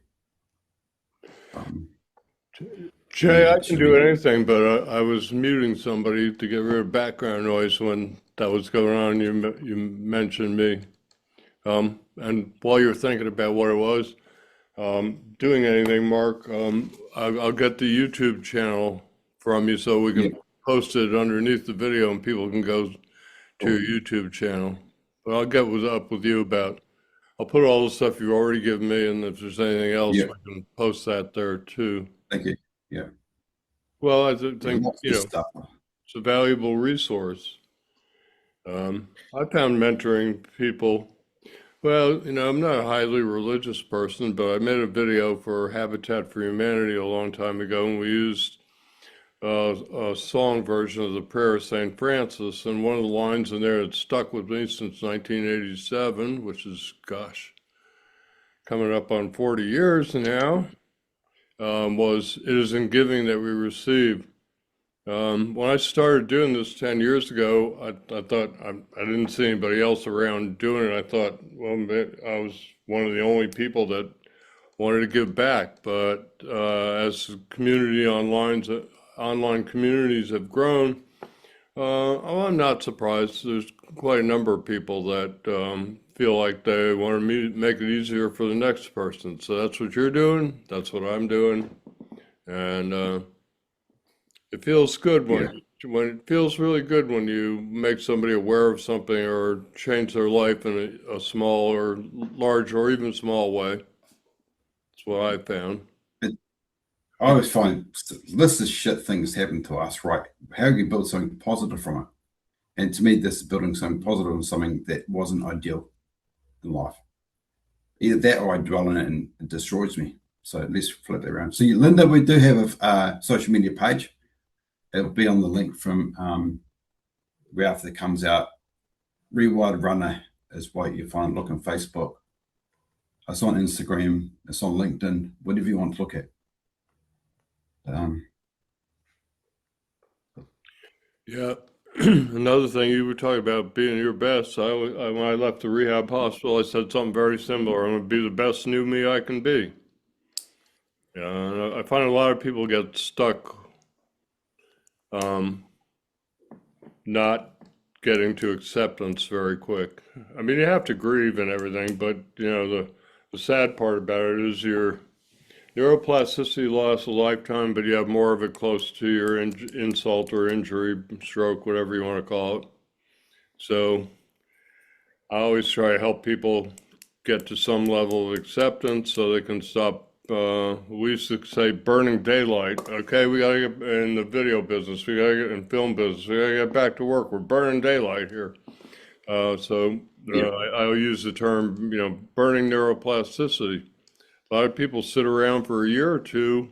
Jay, I can do anything, but I was muting somebody to get rid of background noise when that was going on. You mentioned me. And while you're thinking about what it was, doing anything, Mark, I'll get the YouTube channel from you so we can post it underneath the video and people can go to your YouTube channel. But I'll get up with you about, I'll put all the stuff you've already given me, and if there's anything else, we can post that there too. Thank you. Yeah. Well, I think, stuff. it's a valuable resource. I found mentoring people, well, I'm not a highly religious person, but I made a video for Habitat for Humanity a long time ago, and we used a song version of the prayer of St. Francis, and one of the lines in there that stuck with me since 1987, which is, gosh, coming up on 40 years now, was, "It is in giving that we receive." When I started doing this 10 years ago, I thought I didn't see anybody else around doing it. I thought, well, I was one of the only people that wanted to give back. But as the community online communities have grown, I'm not surprised. There's quite a number of people that feel like they want to make it easier for the next person. So that's what you're doing. That's what I'm doing. And it feels good when it feels really good when you make somebody aware of something or change their life in a small or large or even small way. That's what I found. I always find this is shit things happen to us, right? How can you build something positive from it? And to me, this is building something positive and something that wasn't ideal in life. Either that or I dwell in it and it destroys me. So let's flip that around. So Linda, we do have a social media page. It'll be on the link from right after it comes out. Rewired Runner is what you find. Look on Facebook. It's on Instagram. It's on LinkedIn. Whatever you want to look at. Yeah. Another thing you were talking about being your best. When I left the rehab hospital, I said something very similar. I'm going to be the best new me I can be. And I find a lot of people get stuck not getting to acceptance very quick. I mean, you have to grieve and everything, but the sad part about it is your neuroplasticity lasts a lifetime, but you have more of it close to your insult or injury, stroke, whatever you want to call it. So I always try to help people get to some level of acceptance so they can stop. We used to say burning daylight. Okay, we got to get in the video business. We got to get in film business. We got to get back to work. We're burning daylight here. I'll use the term, burning neuroplasticity. A lot of people sit around for a year or two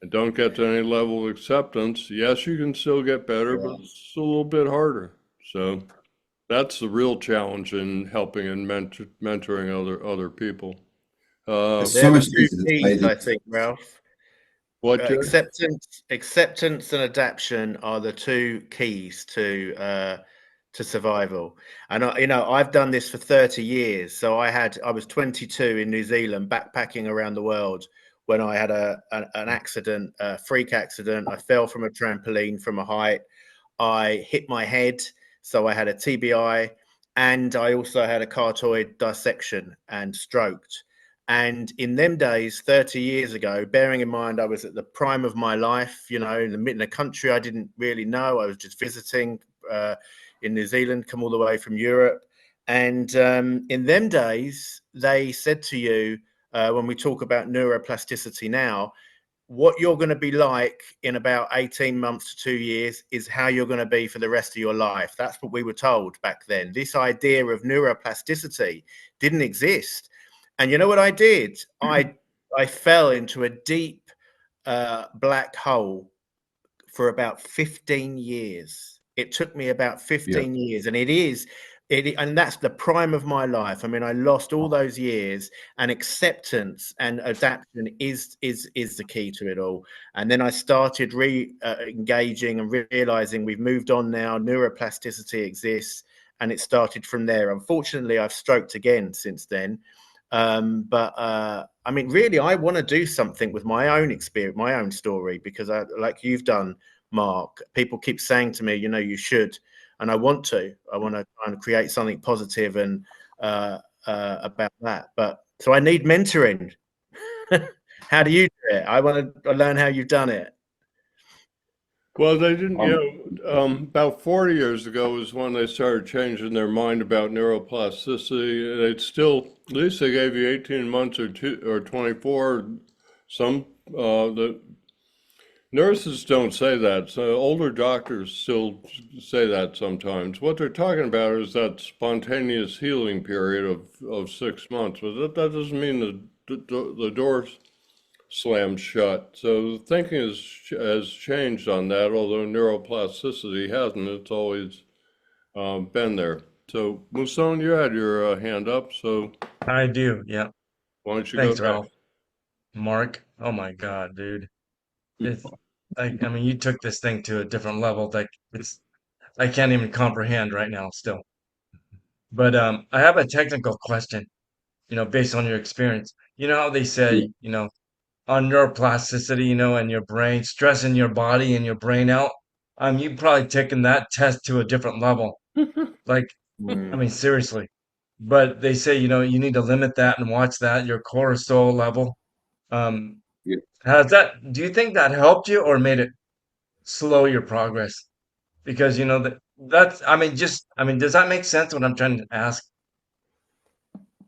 and don't get to any level of acceptance. Yes, you can still get better, but it's a little bit harder. So that's the real challenge in helping and mentoring other people. So much keys, I think, Ralph. What acceptance and adaptation are the two keys to survival. And I've done this for 30 years. So I was 22 in New Zealand, backpacking around the world, when I had an accident, a freak accident. I fell from a trampoline from a height. I hit my head, so I had a TBI, and I also had a carotid dissection and stroked. And in them days, 30 years ago, bearing in mind I was at the prime of my life, in a country I didn't really know. I was just visiting in New Zealand, come all the way from Europe. And in them days, they said to you, when we talk about neuroplasticity now, what you're going to be like in about 18 months to 2 years is how you're going to be for the rest of your life. That's what we were told back then. This idea of neuroplasticity didn't exist. And you know what I did? I I fell into a deep black hole for about 15 years. It took me about 15 years, and and that's the prime of my life. I mean, I lost all those years, and acceptance and adaptation is the key to it all. And then I started engaging and realizing we've moved on now. Neuroplasticity exists, and it started from there. Unfortunately, I've stroked again since then. But I mean, really, I want to do something with my own experience, my own story, because like you've done, Mark, people keep saying to me, you know, you should, and I want to kind of create something positive and about that. But so I need mentoring. How do you do it? I want to learn how you've done it. Well, they didn't, about 40 years ago was when they started changing their mind about neuroplasticity. They'd still, at least they gave you 18 months or 24. Some, the nurses don't say that. So older doctors still say that sometimes. What they're talking about is that spontaneous healing period of 6 months. But that doesn't mean the doors slammed shut. So thinking has changed on that, although neuroplasticity hasn't. It's always been there. So Muson, you had your hand up, so I do, yeah. why don't you Thanks, go Ralph. Mark, oh my God, dude. It's like, I mean, you took this thing to a different level. Like, I can't even comprehend right now still. But I have a technical question, based on your experience. You know how they say, on neuroplasticity, and your brain, stressing your body and your brain out. You've probably taken that test to a different level. Like, I mean, seriously. But they say, you need to limit that and watch that, your cortisol level. Um, Yeah. do you think that helped you or made it slow your progress? Because, I mean, does that make sense what I'm trying to ask?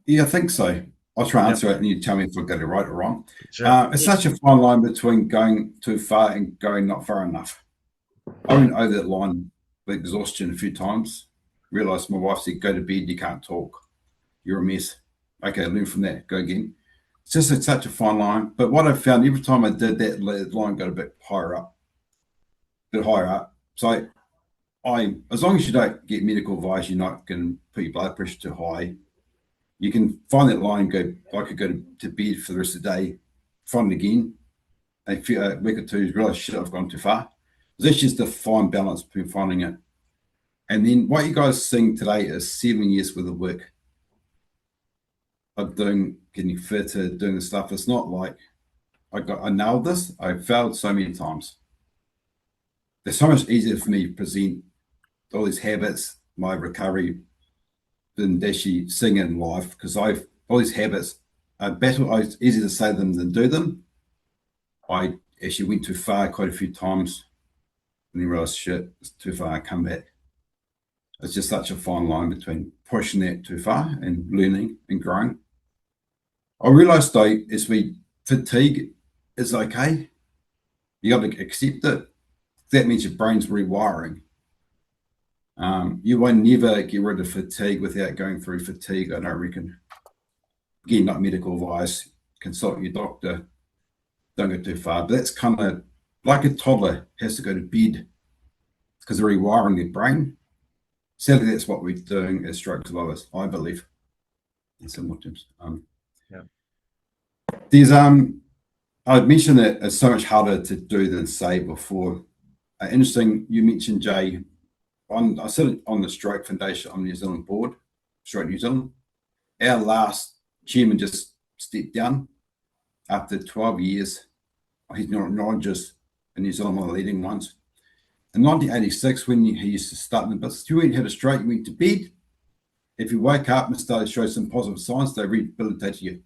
Yeah, I think so. I'll try and Yeah, answer it and you tell me if I got it right or wrong. sure. It's such a fine line between going too far and going not far enough. I went over that line with exhaustion a few times. Realized my wife said, go to bed, you can't talk. You're a mess. Okay, learn from that, go again. It's such a fine line. But what I found every time I did that, the line got a bit higher up. So as long as you don't get medical advice, you're not going to put your blood pressure too high. You can find that line, I could go to bed for the rest of the day, find it again, and a week or two, realize, shit, I've gone too far. That's just the fine balance between finding it. And then what you guys are seeing today is 7 years worth of work of getting fitter, doing the stuff. It's not like I nailed this. I failed so many times. It's so much easier for me to present all these habits, my recovery, than actually sing it in live, because all these habits it's easier to say them than do them. I actually went too far quite a few times and then realized, shit, it's too far, I come back. It's just such a fine line between pushing that too far and learning and growing. I realized though, fatigue is okay. You got to accept it. That means your brain's rewiring. You won't never get rid of fatigue without going through fatigue, I don't reckon. Again, not medical advice, consult your doctor, don't go too far. But that's kind of like a toddler has to go to bed because they're rewiring their brain. Sadly, that's what we're doing as stroke survivors, I believe, in similar terms. There's I mentioned that it's so much harder to do than say before. Interesting, you mentioned, Jay, I sit on the Stroke Foundation on the New Zealand board, Stroke New Zealand. Our last chairman just stepped down after 12 years. He's not just in New Zealand, one of the leading ones. In 1986, when he used to start in the business, you had a stroke, you went to bed. If you woke up and started to show some positive signs, they rehabilitated you.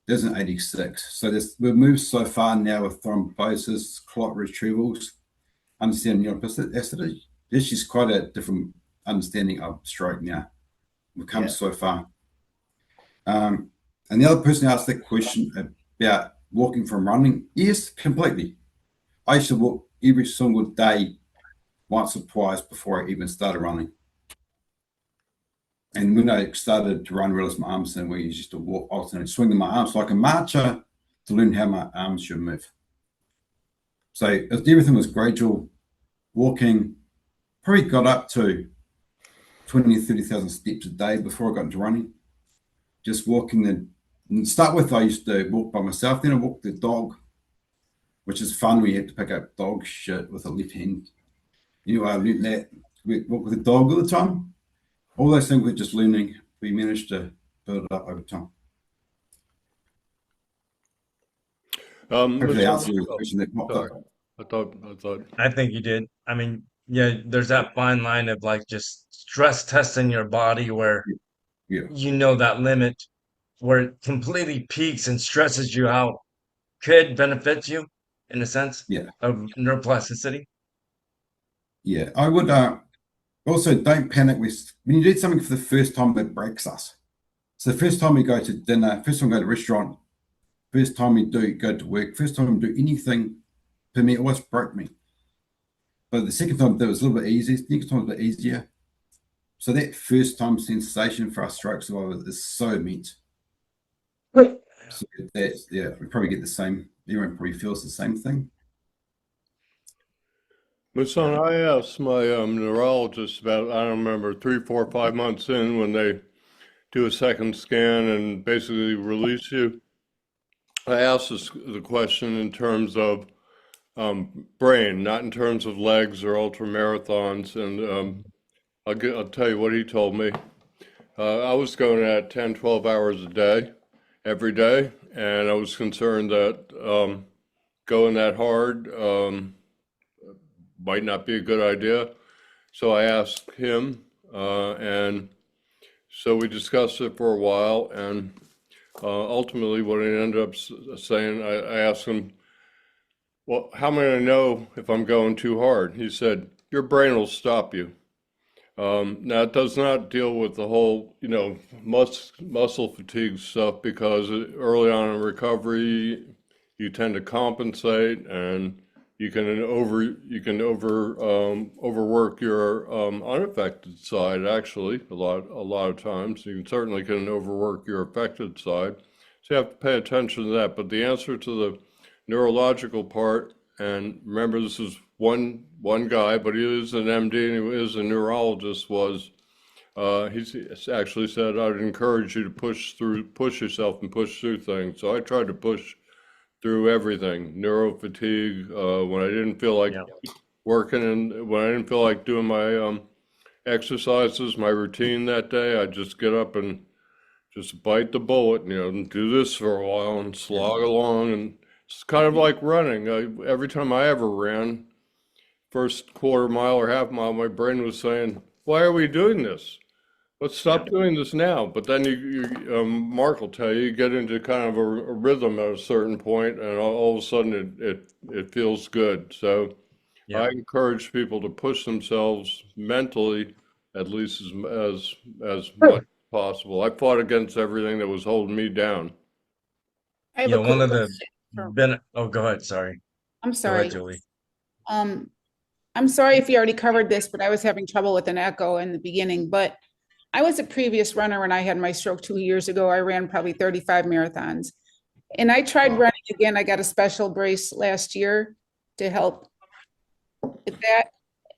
There's an 86. So we've moved so far now with thrombosis, clot retrievals, understanding neuroplasticity. There's just quite a different understanding of stroke now. We've come so far. And the other person asked that question about walking from running. Yes, completely. I used to walk every single day, once or twice before I even started running. And when I started to run, realized my arms and we used to walk, alternate, swinging my arms like a marcher to learn how my arms should move. So everything was gradual, walking, probably got up to 20 or 30,000 steps a day before I got into running. Just walking and start with, I used to walk by myself, then I walked the dog, which is fun. We had to pick up dog shit with a left hand. Anyway, I learned that. We walk with the dog all the time. All those things we're just learning. We managed to build it up over time. Hopefully, answer your question that popped up. I thought. I think you did. I mean, yeah, there's that fine line of like just stress testing your body where Yeah. you know that limit where it completely peaks and stresses you out could benefit you in a sense Yeah. of neuroplasticity. Yeah. I would also don't panic when you do something for the first time that breaks us. So the first time we go to dinner, first time we go to a restaurant, first time we go to work, first time we do anything, for me, it always broke me. But the second time, that was a little bit easier. The next time was a bit easier. So that first time sensation for us stroke survivors is so immense. So that's, yeah, we probably get the same. Everyone probably feels the same thing. My son, I asked my neurologist about, I don't remember, 3, 4, 5 months in when they do a second scan and basically release you. I asked the question in terms of brain, not in terms of legs or ultramarathons. And I'll tell you what he told me. I was going at 10, 12 hours a day, every day, and I was concerned that going that hard might not be a good idea. So I asked him, and so we discussed it for a while, and ultimately what I ended up saying, I asked him, well, how am I going to know if I'm going too hard? He said, your brain will stop you. Now, it does not deal with the whole, muscle fatigue stuff, because early on in recovery, you tend to compensate, and you can overwork your unaffected side. Actually, a lot of times you certainly can overwork your affected side. So you have to pay attention to that. But the answer to the neurological part, and remember, this is one guy, but he is an MD and he is a neurologist, was he actually said, I'd encourage you to push yourself and push through things. So I tried to push through everything, neuro fatigue, when I didn't feel like working, and when I didn't feel like doing my exercises, my routine that day, I'd just get up and just bite the bullet, and do this for a while and slog along. And it's kind of like running. Every time I ever ran, first quarter mile or half mile, my brain was saying, why are we doing this? Let's stop doing this now. But then Mark will tell you, you get into kind of a rhythm at a certain point, and all of a sudden it feels good. So I encourage people to push themselves mentally, at least as much as possible. I fought against everything that was holding me down. I have Yeah, a one quick of the question. oh, go ahead. Sorry. I'm Go sorry. ahead, Julie. I'm sorry if you already covered this, but I was having trouble with an echo in the beginning. But I was a previous runner when I had my stroke 2 years ago. I ran probably 35 marathons. And I tried running again. I got a special brace last year to help with that.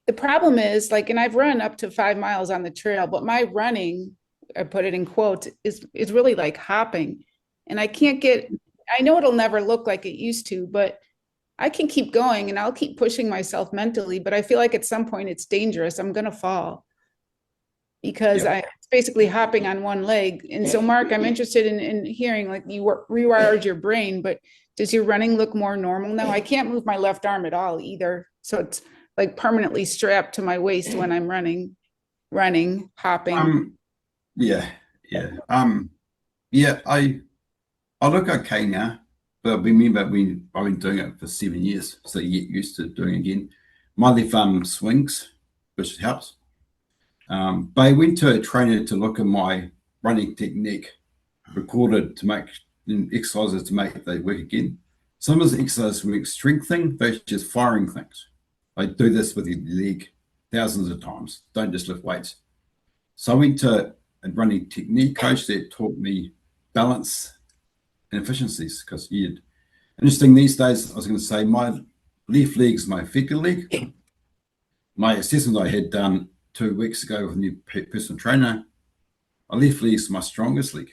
The problem is, and I've run up to 5 miles on the trail, but my running, I put it in quotes, is really like hopping. And I know it'll never look like it used to, but I can keep going and I'll keep pushing myself mentally, but I feel like at some point it's dangerous. I'm going to fall because it's basically hopping on one leg. And so, Mark, I'm interested in hearing, you rewired your brain, but does your running look more normal now? I can't move my left arm at all either. So it's like permanently strapped to my waist when I'm running, hopping. I look okay now, but remember I've been doing it for 7 years, so you get used to doing it again. My left arm swings, which helps. But I went to a trainer to look at my running technique, recorded to make exercises to make they work again. Some of the exercises make strength thing, those just firing things. I do this with your leg thousands of times. Don't just lift weights. So I went to a running technique coach that taught me balance and efficiencies. Because interesting these days, I was going to say my left leg is my effective leg. My assessment I had done 2 weeks ago with a new personal trainer, my left leg is my strongest leg.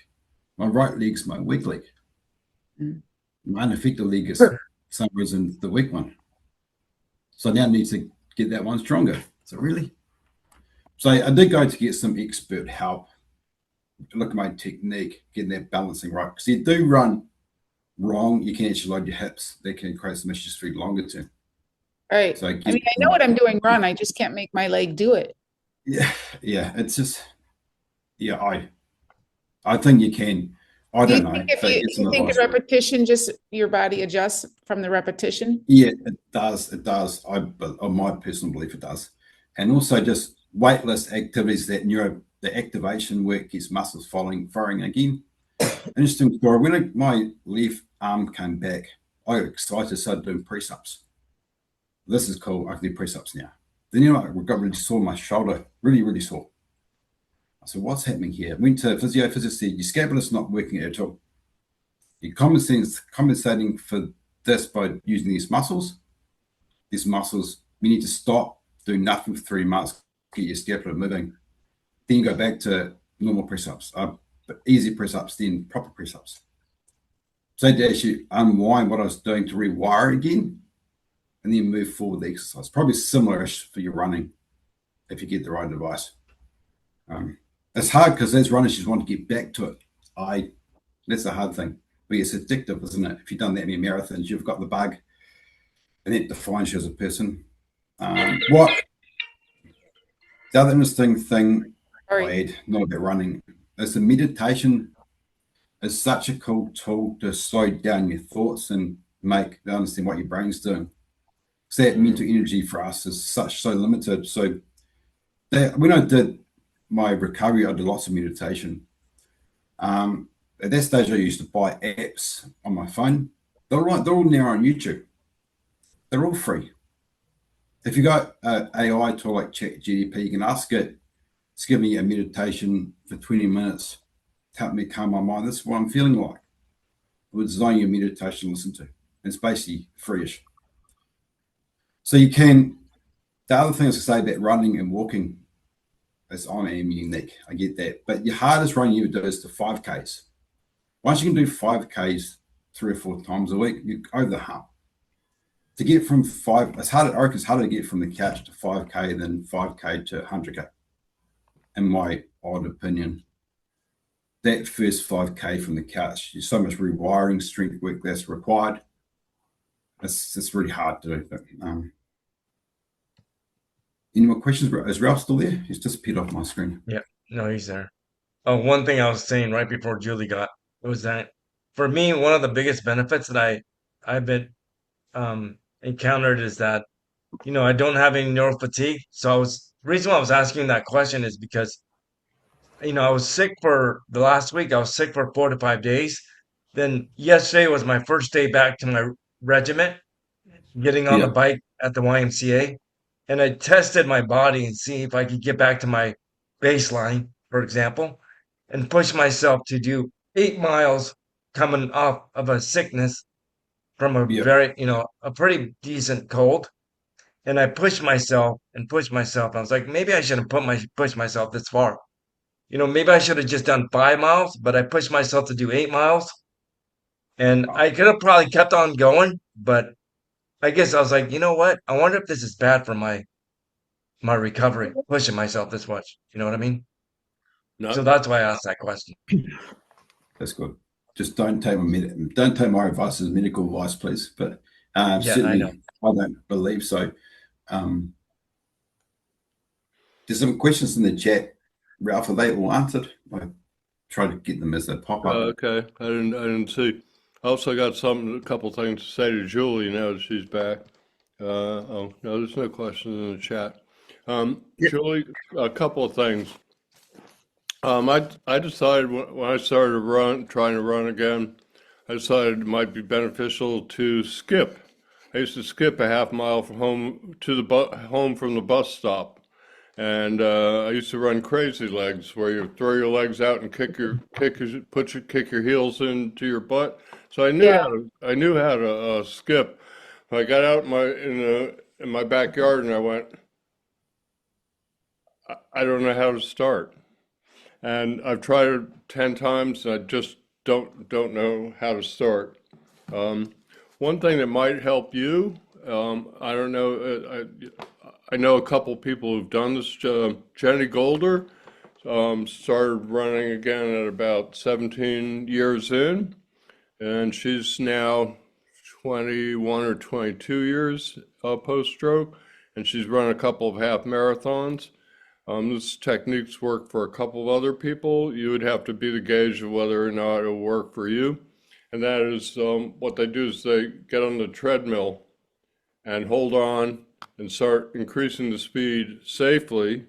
My right leg is my weak leg. My ineffective leg is, for some reason, the weak one. So now I need to get that one stronger. So really? So I did go to get some expert help, look at my technique, getting that balancing right. Because you do run wrong, you can actually load your hips. That can create some issues for you longer term. Right. So I mean, I know what I'm doing wrong. I just can't make my leg do it. Yeah, it's just, I think you can. I Do you don't know. think if So you, get some you think advice. the repetition, just your body adjusts from the repetition? Yeah, it does. It does. On my personal belief, it does. And also just weightless activities that the activation work gets muscles firing again. Interesting story. When my left arm came back, I got excited, started doing press ups. This is cool. I can do press ups now. Then I got really sore my shoulder, really, really sore. I said, what's happening here? Went to physio said, your scapula's not working at all. You're compensating for this by using these muscles. These muscles, you need to stop, do nothing for 3 months, get your scapula moving. Then you go back to normal press ups, easy press ups, then proper press ups. So I had to actually unwind what I was doing to rewire again and then move forward the exercise. Probably similar-ish for your running if you get the right advice. It's hard because as runners, you just want to get back to it. That's the hard thing. But it's addictive, isn't it? If you've done that many marathons, you've got the bug, and it defines you as a person. The other interesting thing I had, not about running, is the meditation is such a cool tool to slow down your thoughts and understand what your brain's doing. So that mental energy for us is so limited. So when I did my recovery, I did lots of meditation. At that stage, I used to buy apps on my phone. They're all now on YouTube. They're all free. If you got an AI tool like ChatGPT, you can ask it to give me a meditation for 20 minutes to help me calm my mind. This is what I'm feeling like. It will design your meditation to listen to. It's basically free-ish. So you can, the other thing I was going to say about running and walking is I am unique. I get that. But your hardest run you do is the 5Ks. Once you can do 5Ks 3 or 4 times a week, you're over the hump. To get from I reckon it's harder to get from the couch to 5K than 5K to 100K, in my odd opinion. That first 5K from the couch, there's so much rewiring strength work that's required. It's really hard to do. But, any more questions? Is Ralph still there? He's disappeared off my screen. Yeah, no, he's there. Oh, one thing I was saying right before Julie got was that for me, one of the biggest benefits that I've been encountered is that, I don't have any neural fatigue. So reason why I was asking that question is because, I was sick for the last week. I was sick for 4 to 5 days. Then yesterday was my first day back to my regiment, getting on the Yeah. bike at the YMCA. And I tested my body and see if I could get back to my baseline, for example, and push myself to do 8 miles coming off of a sickness from a Yeah. very, a pretty decent cold. And I pushed myself and pushed myself. I was like, maybe I shouldn't push myself this far. Maybe I should have just done 5 miles, but I pushed myself to do 8 miles. And I could have probably kept on going, but I guess I was like, you know what? I wonder if this is bad for my recovery, pushing myself this much. You know what I mean? So that's why I asked that question. That's good. Just don't take my advice as medical advice, please. But Yeah, I certainly, know. I don't believe so. There's some questions in the chat, Ralph. Are they all answered? I try to get them as they pop up. Okay, I didn't see. I also got a couple things to say to Julie now that she's back. No, there's no questions in the chat. Julie, a couple of things. I decided when I started trying to run again, I decided it might be beneficial to skip. I used to skip a half mile from home to home from the bus stop, And I used to run crazy legs, where you throw your legs out and kick your heels into your butt. So Yeah. I knew how to skip. I got out in my backyard and I went, I don't know how to start. And I've tried it 10 times and I just don't know how to start. One thing that might help you, I don't know, I know a couple people who've done this. Jenny Golder started running again at about 17 years in, and she's now 21 or 22 years post-stroke, and she's run a couple of half marathons. This techniques work for a couple of other people. You would have to be the gauge of whether or not it'll work for you. And that is what they do is they get on the treadmill and hold on and start increasing the speed safely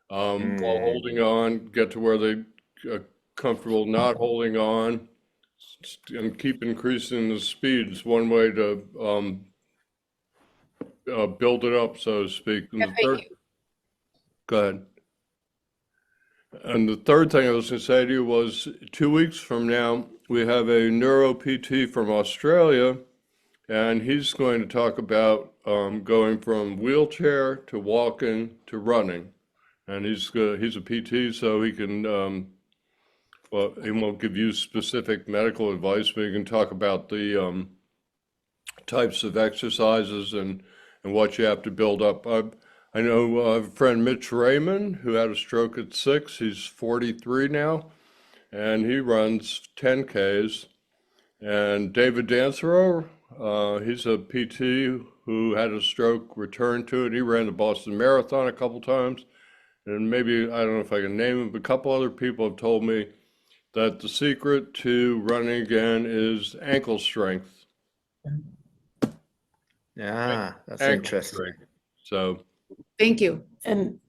while holding on, get to where they are comfortable not holding on, and keep increasing the speed. It's one way to build it up, so to speak. And the third, go ahead. And the third thing I was going to say to you was 2 weeks from now, we have a neuro PT from Australia, and he's going to talk about going from wheelchair to walking to running. And he's a PT, so he can, well, he won't give you specific medical advice, but he can talk about the types of exercises and what you have to build up. I know a friend, Mitch Raymond, who had a stroke at 6. He's 43 now, and he runs 10Ks. And David Dansereau, he's a PT who had a stroke, returned to it. He ran the Boston Marathon a couple times. And maybe, I don't know if I can name him, but a couple other people have told me that the secret to running again is ankle strength. Yeah, that's Ankle interesting. strength. So, Thank you. And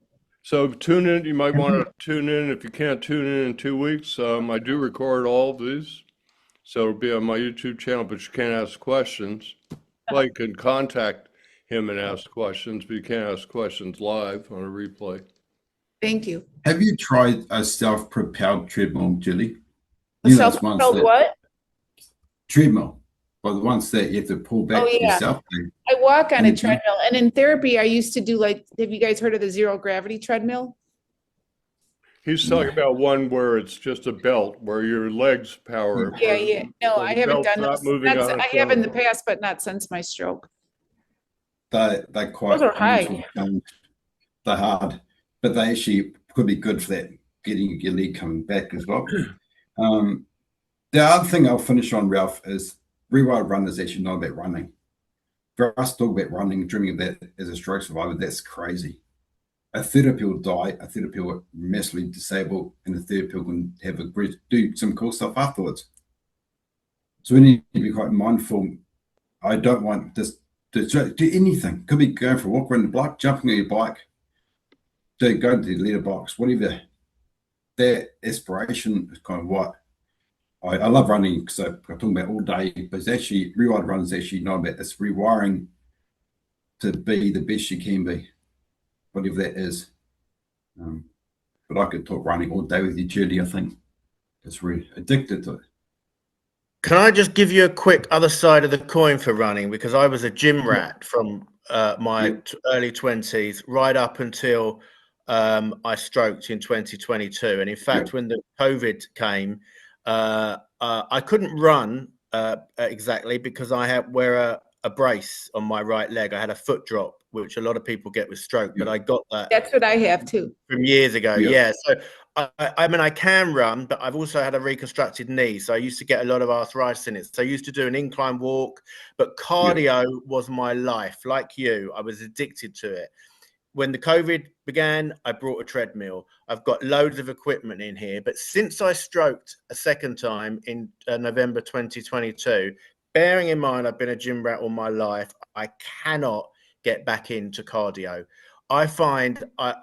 so tune in. You might want to tune in. If you can't tune in 2 weeks, I do record all of these. So it'll be on my YouTube channel, but you can't ask questions. Well, you can contact him and ask questions, but you can't ask questions live on a replay. Thank you. Have you tried a self-propelled treadmill, Julie? A You know those ones self-propelled that- what? Treadmill. Well, the ones that you have to pull back Oh, yeah. yourself. I walk on a Mhm. treadmill, and in therapy, I used to do like, have you guys heard of the zero gravity treadmill? He's talking about one where it's just a belt where your legs power. Yeah, yeah. No, where I the haven't belt's done not those. moving That's, on I its have in the own. past, but not since my stroke. They're quite Those are high. mental challenge. They're hard, but they actually could be good for that, getting your leg coming back as well. The other thing I'll finish on, Ralph, is Rewired Runner is actually not about running. For us to talk about running, dreaming of that as a stroke survivor, that's crazy. A third of people die, a third of people are massively disabled, and a third of people can have do some cool stuff afterwards. So we need to be quite mindful. I don't want this to do anything. Could be going for a walk around the block, jumping on your bike, to go to the letterbox, whatever. That aspiration is kind of what I love running, because I'm talking about all day, but it's actually, Rewired Runner is actually not about this rewiring to be the best you can be, whatever that is. But I could talk running all day with you, Julie. I think it's really addicted to it. Can I just give you a quick other side of the coin for running? Because I was a gym rat from my early 20s right up until I stroked in 2022. And in fact, when the COVID came, I couldn't run exactly because I wear a brace on my right leg. I had a foot drop, which a lot of people get with stroke, but I got that. That's what I have too. From years ago, Yeah. So I mean, I can run, but I've also had a reconstructed knee, so I used to get a lot of arthritis in it. So I used to do an incline walk, but cardio was my life. Like you, I was addicted to it. When the COVID began, I brought a treadmill. I've got loads of equipment in here, but since I stroked a second time in November 2022, bearing in mind I've been a gym rat all my life, I cannot get back into cardio. I find I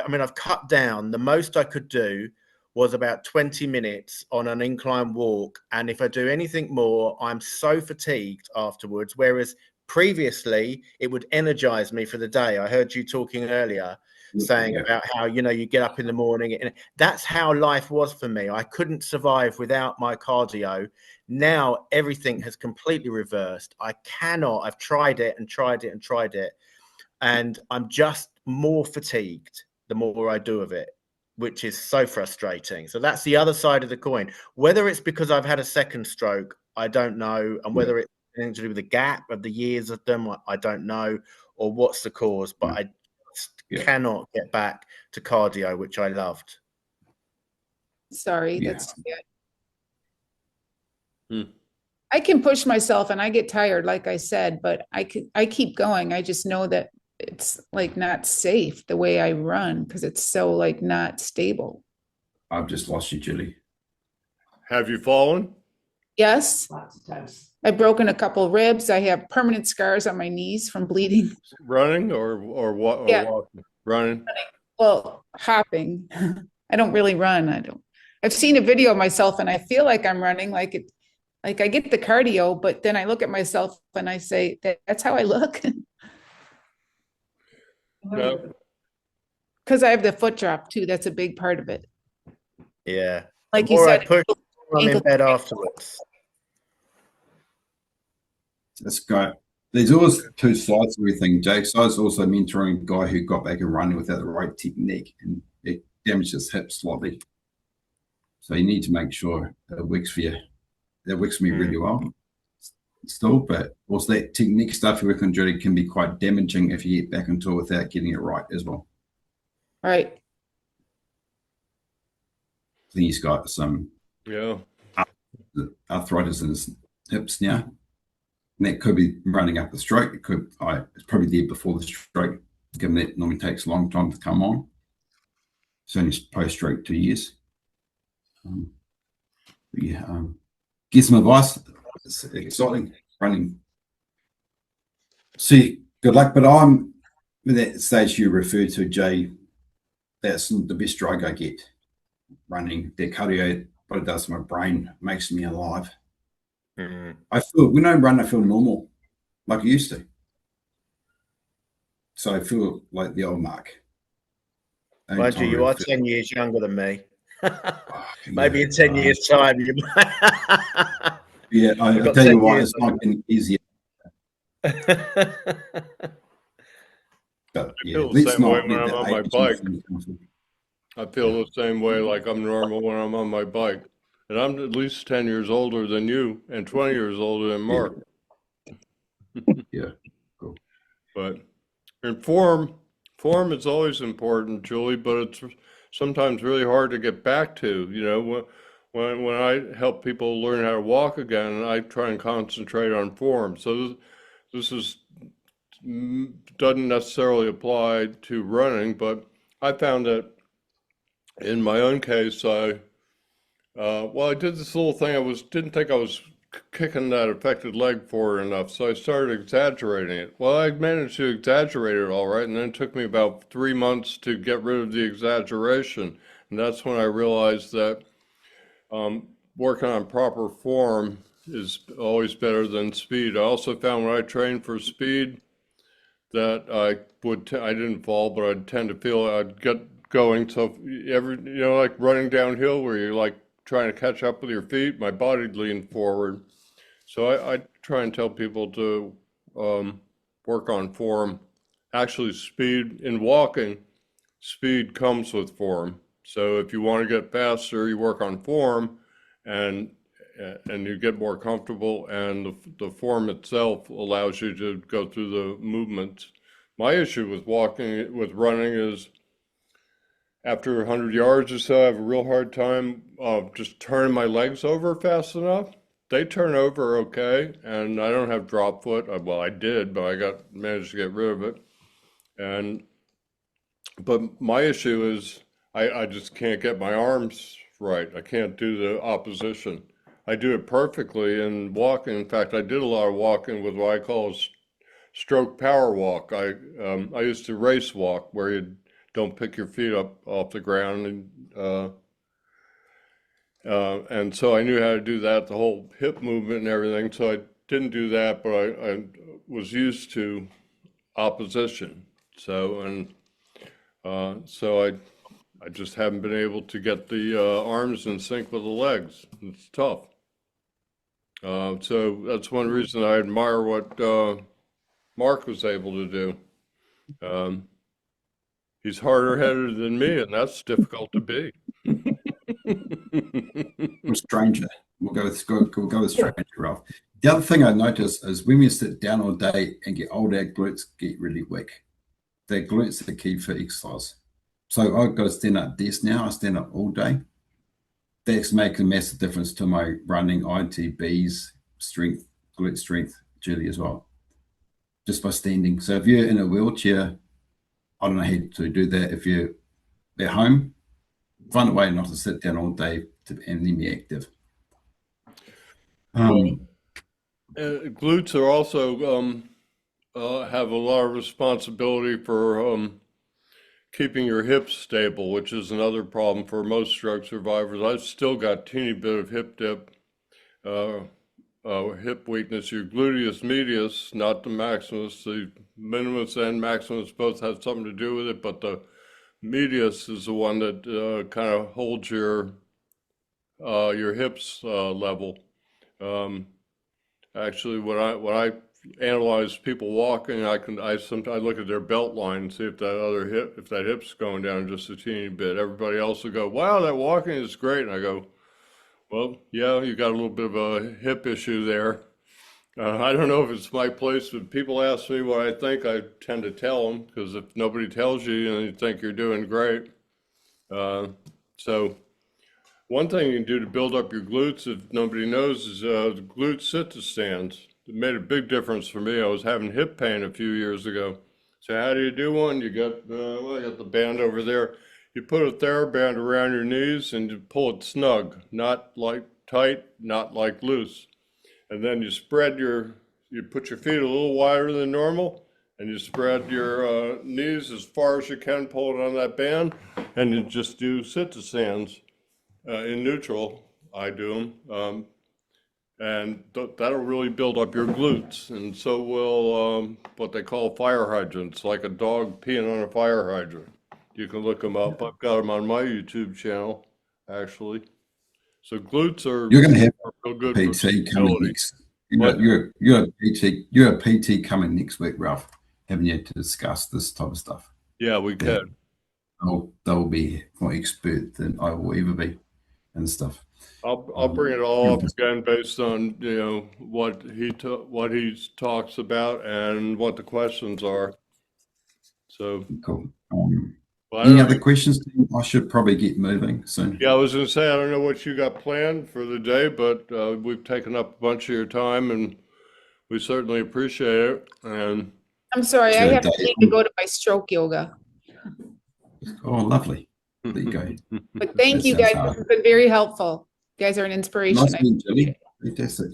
mean, I've cut down. The most I could do was about 20 minutes on an incline walk. And if I do anything more, I'm so fatigued afterwards. Whereas previously it would energize me for the day. I heard you talking earlier. saying Yeah. about how, you know, you get up in the morning, and that's how life was for me. I couldn't survive without my cardio. Now everything has completely reversed. I've tried it and tried it and tried it, and I'm just more fatigued the more I do of it, which is so frustrating. So that's the other side of the coin. Whether it's because I've had a second stroke, I don't know, and whether it's anything to do with the gap of the years of them, I don't know, or what's the cause, but I just cannot get back to cardio, which I loved. Sorry, Yeah. that's sad. Hmm. I can push myself and I get tired, like I said, but I keep going. I just know that it's like not safe the way I run because it's so like not stable. I've just lost you, Julie. Have you fallen? Yes, I've broken a couple ribs. I have permanent scars on my knees from bleeding. Running or what? Or Yeah. walking? Running. Well, hopping. I don't really run. I've seen a video of myself and I feel like I'm running like it, like I get the cardio, but then I look at myself and I say that's how I look. No. Because I have the foot drop too. That's a big part of it. Yeah. Like The you more I said, push, I'm in ankle- bed afterwards. This guy, there's always two sides to everything, Jake. So I was also mentoring a guy who got back and running without the right technique, and it damaged his hip slightly. So you need to make sure it works for you. That works for me really well still, but also that technique stuff you work on, Julie, can be quite damaging if you get back into it without getting it right as well. Right. I think he's got some Yeah. arthritis in his hips now. And that could be running up the stroke. It's probably there before the stroke, given that normally takes a long time to come on. It's only post-stroke 2 years. Get some advice. It's exciting running. See, good luck. But I'm with that stage you referred to, Jay. That's the best drug I get. Running, that cardio, what it does to my brain, makes me alive. I feel when I run, I feel normal, like I used to. So I feel like the old Mark. Mind you, you are 10 years younger than me. Maybe in 10 years' time, you might. Yeah, I'll tell you what, it's not getting easier. But yeah, feel the let's same way not when let I'm the on my age bike. influence. I feel the same way like I'm normal when I'm on my bike. And I'm at least 10 years older than you and 20 years older than Mark. Yeah, cool. But in form is always important, Julie, but it's sometimes really hard to get back to. You know, when I help people learn how to walk again, I try and concentrate on form. So this doesn't necessarily apply to running, but I found that in my own case, I did this little thing. Didn't think I was kicking that affected leg forward enough, so I started exaggerating it. Well, I managed to exaggerate it all right, and then it took me about 3 months to get rid of the exaggeration. And that's when I realized that working on proper form is always better than speed. I also found when I trained for speed that I didn't fall, but I'd tend to feel I'd get going. So like running downhill where you're like trying to catch up with your feet, my body'd lean forward. So I try and tell people to work on form. Actually, speed in walking, speed comes with form. So if you want to get faster, you work on form, and you get more comfortable, and the form itself allows you to go through the movements. My issue with running is after 100 yards or so, I have a real hard time just turning my legs over fast enough. They turn over okay, and I don't have drop foot. Well, I did, but I managed to get rid of it. But my issue is I just can't get my arms right. I can't do the opposition. I do it perfectly in walking. In fact, I did a lot of walking with what I call a stroke power walk. I used to race walk where you don't pick your feet up off the ground, and so I knew how to do that, the whole hip movement and everything. So I didn't do that, but I was used to opposition. So, and So I just haven't been able to get the arms in sync with the legs. It's tough. So that's one reason I admire what Mark was able to do. He's harder headed than me, and that's difficult to be. I'm a stranger. We'll go with stranger, Ralph. The other thing I notice is when we sit down all day and get old, our glutes get really weak. The glutes are the key for exercise. So I've got to stand up desk now. I stand up all day. That's making a massive difference to my running, ITBs, strength, glute strength, agility as well, just by standing. So if you're in a wheelchair, I don't know how to do that. If you're at home, find a way not to sit down all day and then be active. Glutes are also have a lot of responsibility for keeping your hips stable, which is another problem for most stroke survivors. I've still got teeny bit of hip dip, hip weakness. Your gluteus medius, not the maximus. The minimus and maximus both have something to do with it, but the medius is the one that kind of holds your hips level. Actually, when I analyze people walking, I sometimes look at their belt line and see if that hip's going down just a teeny bit. Everybody else will go, "Wow, that walking is great," and I go, "Well, yeah, you got a little bit of a hip issue there." I don't know if it's my place, but people ask me what I think. I tend to tell them, because if nobody tells you, you think you're doing great. So one thing you can do to build up your glutes, if nobody knows, is the glute sit-to-stands. It made a big difference for me. I was having hip pain a few years ago. So how do you do one? You got, well, I got the band over there. You put a TheraBand around your knees and you pull it snug, not like tight, not like loose. And then you put your feet a little wider than normal, and you spread your knees as far as you can, pull it on that band, and you just do sit-to-stands in neutral. I do them. And that'll really build up your glutes. And so will what they call fire hydrants, like a dog peeing on a fire hydrant. You can look them up. I've got them on my YouTube channel, actually. So glutes are You're going to have real good PT for coming stability. next. You're a PT coming next week, Ralph. Haven't you, to discuss this type of stuff? Yeah, we can. They'll be more expert than I will ever be and stuff. I'll bring it all up again based on what he talks about and what the questions are. So Cool. well, Any other questions? I should probably get moving soon. yeah, I was going to say, I don't know what you got planned for the day, but we've taken up a bunch of your time, and we certainly appreciate it. And I'm sorry, I have to need to go to my stroke yoga. Oh, lovely. There you go. But thank That you sounds guys. hard. This has been very helpful. You guys are an inspiration. Nice meeting you, Julie. Fantastic.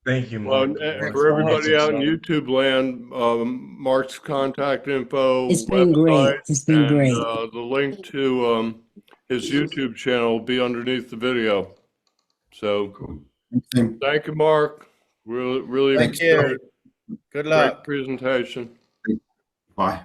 Thank you, well, Mark. and for everybody out in YouTube land, Mark's contact info, It's been great. website, It's been and great. the link to his YouTube channel will be underneath the video. So Cool. Thank thank you, Mark. Really Thank appreciate you. it. Good luck. Great presentation. Bye.